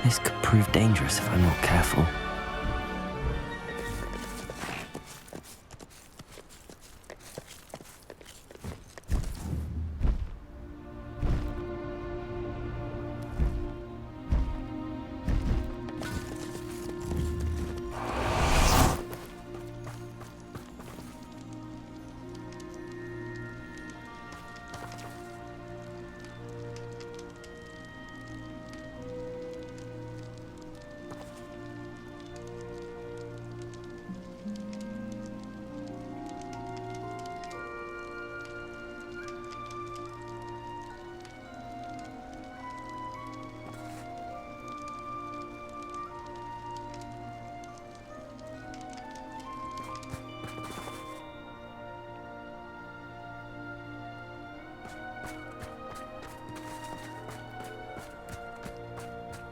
This could prove dangerous if I'm not careful.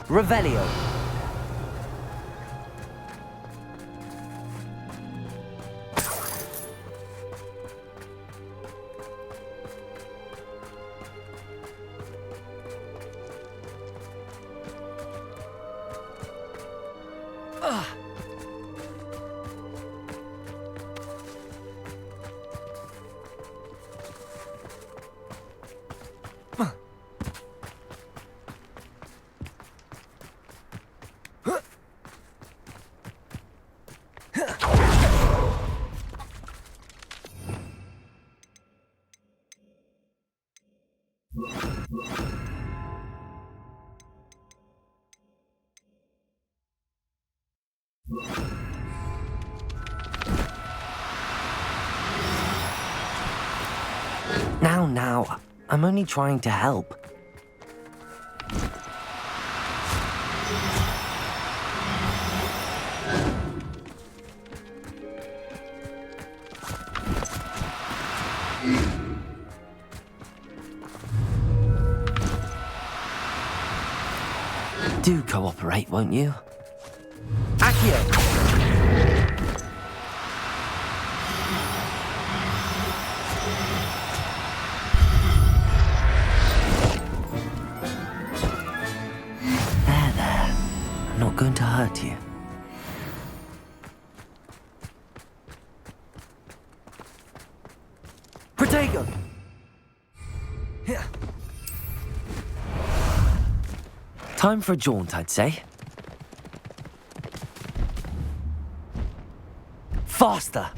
Revelio. Now, I'm only trying to help. Do cooperate, won't you? Accio! Not going to hurt you. Protego! Here. Time for a jaunt, I'd say. Faster!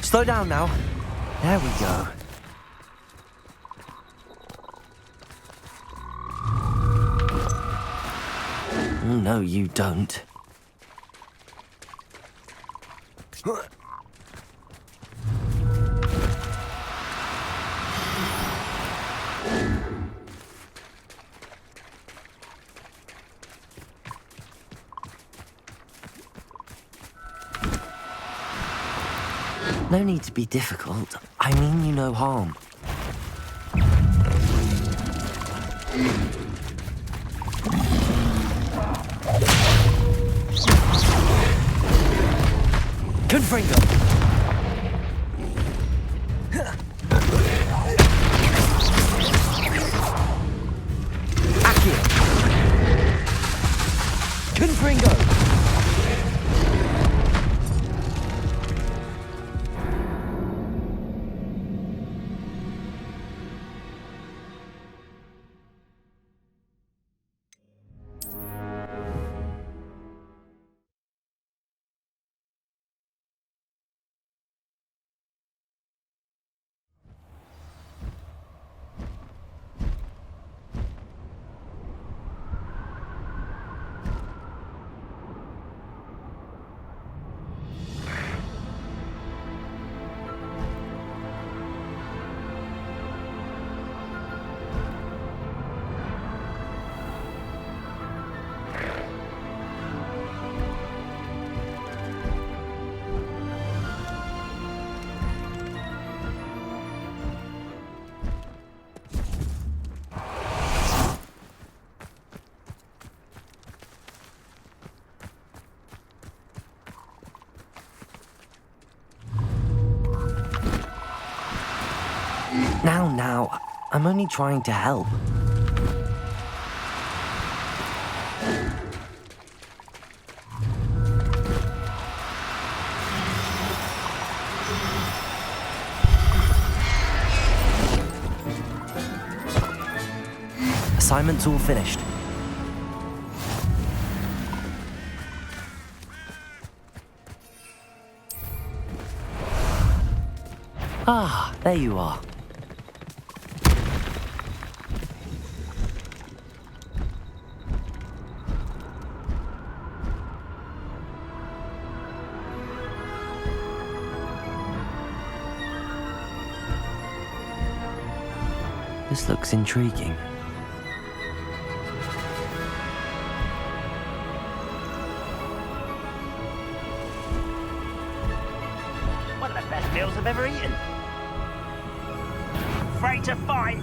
Slow down now. There we go. No, you don't. No need to be difficult. I mean you no harm. Confringo! Accio! Confringo! Now, I'm only trying to help. Assignment's all finished. Ah, there you are. This looks intriguing. One of the best meals I've ever eaten. Afraid to fight?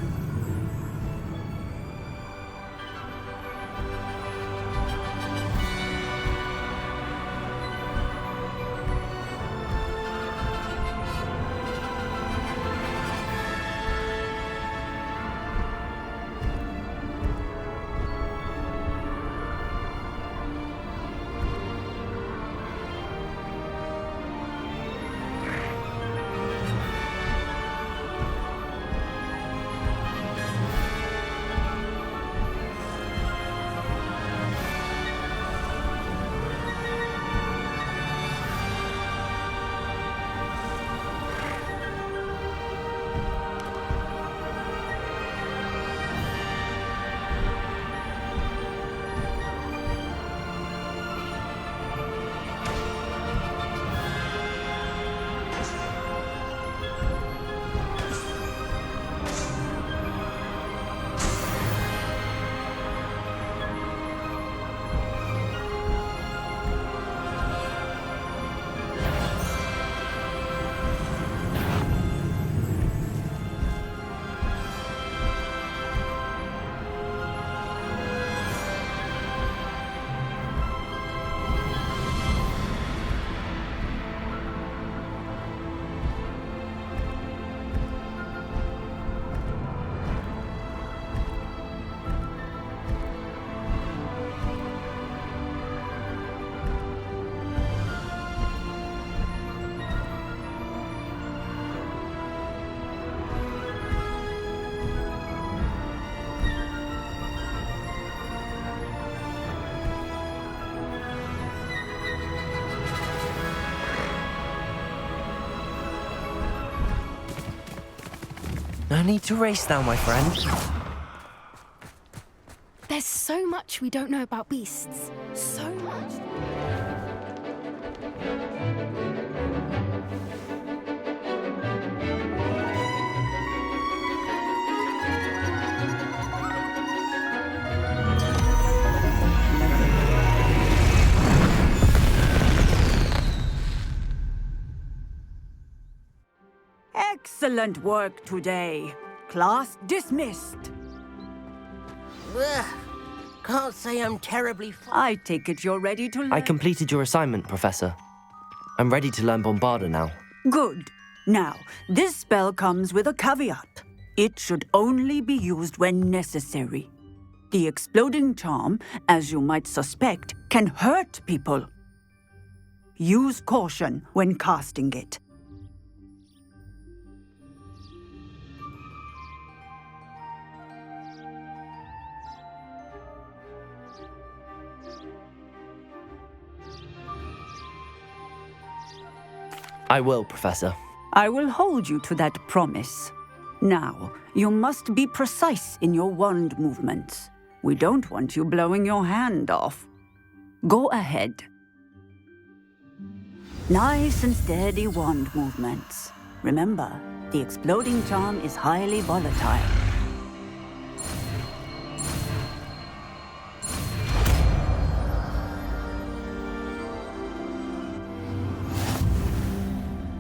No need to race now, my friend. There's so much we don't know about beasts. So much. Excellent work today. Class dismissed. Ugh. Can't say I'm terribly I take it you're ready to learn. I completed your assignment, Professor. I'm ready to learn Bombarda now. Good. Now, this spell comes with a caveat. It should only be used when necessary. The exploding charm, as you might suspect, can hurt people. Use caution when casting it. I will, Professor. I will hold you to that promise. Now, you must be precise in your wand movements. We don't want you blowing your hand off. Go ahead. Nice and steady wand movements. Remember, the exploding charm is highly volatile.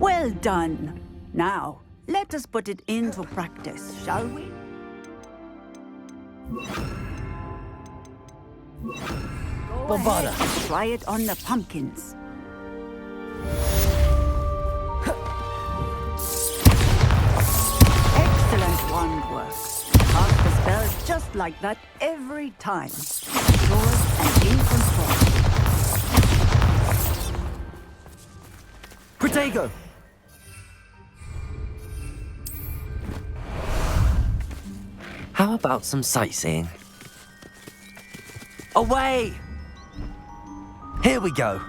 Well done. Now, let us put it into practice, shall we? Bombarda. Try it on the pumpkins. Excellent works. Cast the spell just like that every time. Yours and in control. Protego! How about some sightseeing? Away! Here we go.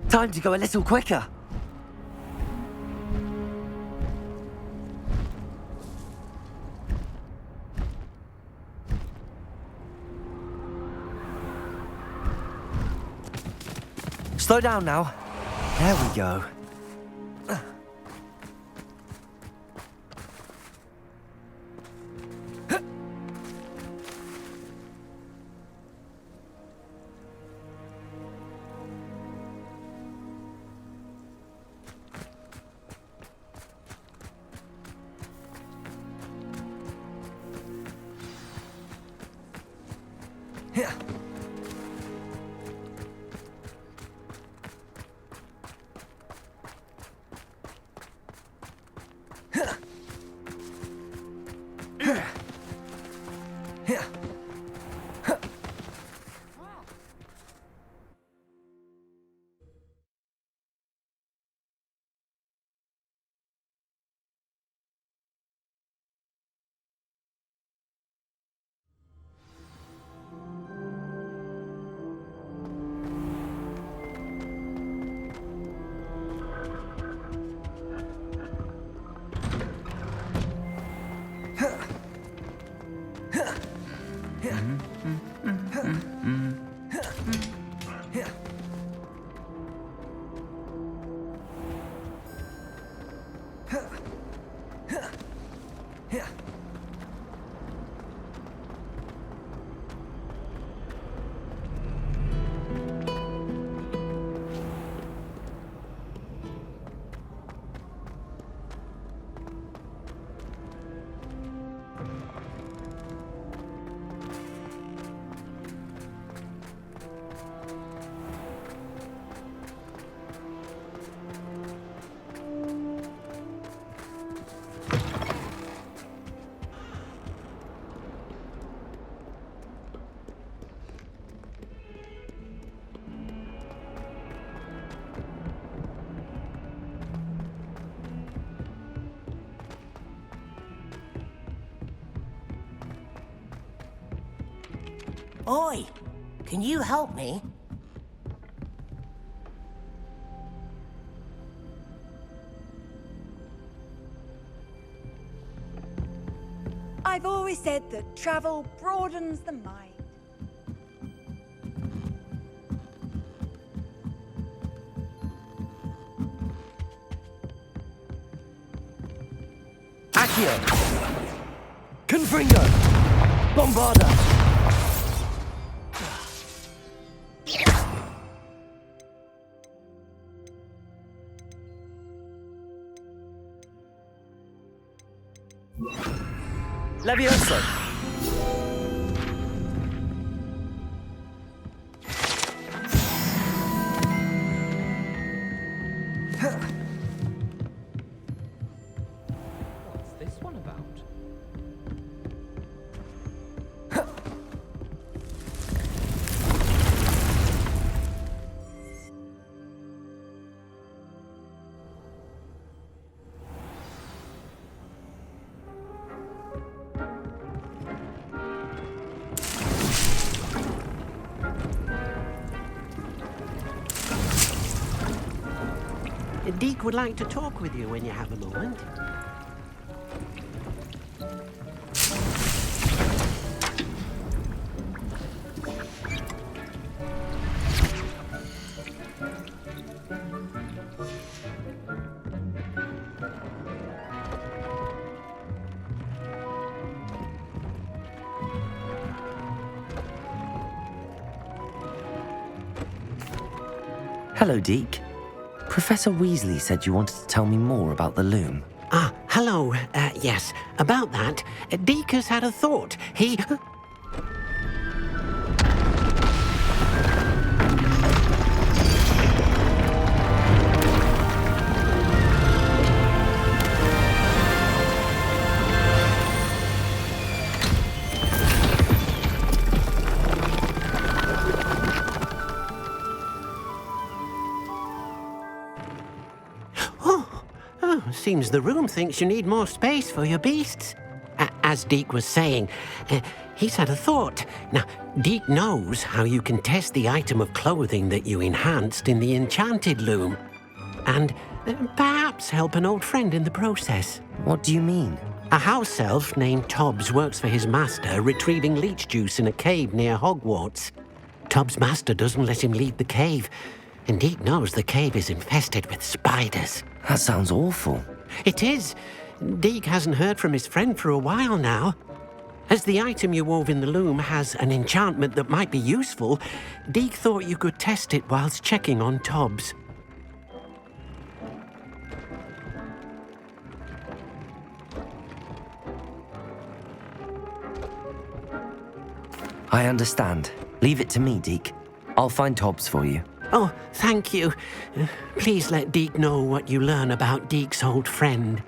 Time to go a little quicker. Slow down now. There we go. Oi, can you help me? I've always said that travel broadens the mind. Accio! Confringo! Bombarda! Levioso! What's this one about? Deke would like to talk with you when you have a moment. Hello, Deke. Professor Weasley said you wanted to tell me more about the loom. Ah, hello. Yes, about that. Deke has had a thought. He... Seems the room thinks you need more space for your beasts. as Deke was saying, he's had a thought. Now, Deke knows how you can test the item of clothing that you enhanced in the enchanted loom. And perhaps help an old friend in the process. What do you mean? A house elf named Tobbs works for his master, retrieving leech juice in a cave near Hogwarts. Tobbs' master doesn't let him leave the cave, and Deke knows the cave is infested with spiders. That sounds awful. It is. Deke hasn't heard from his friend for a while now. As the item you wove in the loom has an enchantment that might be useful, Deke thought you could test it whilst checking on Tobbs. I understand. Leave it to me, Deke. I'll find Tobbs for you. Oh, thank you. Please let Deke know what you learn about Deke's old friend.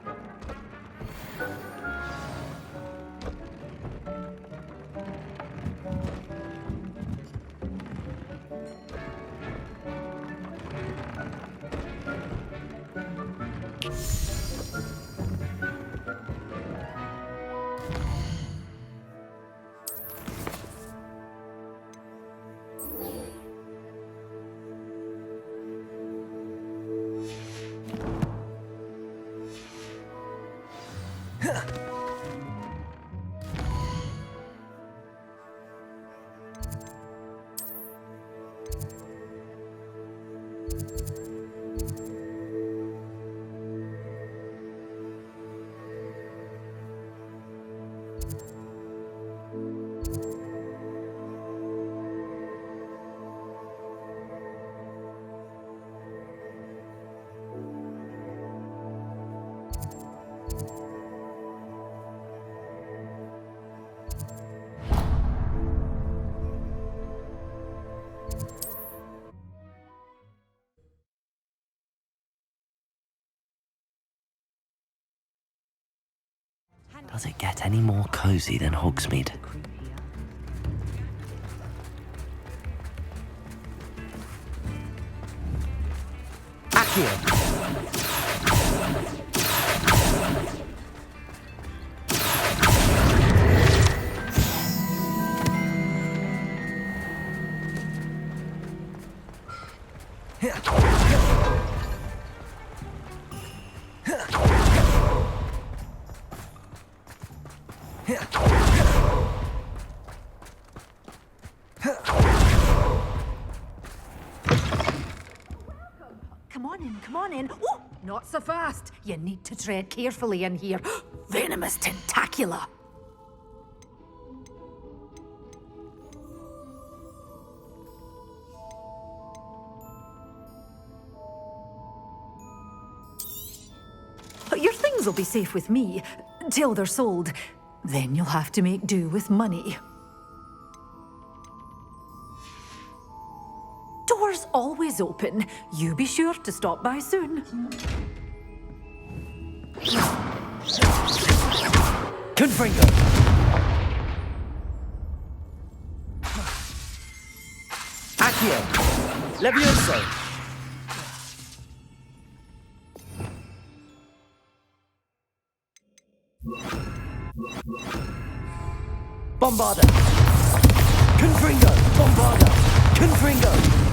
Does it get any more cozy than Hogsmeade? Accio! Come on in. Oh, not so fast. You need to tread carefully in here. Venomous tentacula. Your things will be safe with me till they're sold. Then you'll have to make do with money. Doors always open. You be sure to stop by soon. Confringo! Accio! Levioso! Bombarda! Confringo! Bombarda! Confringo!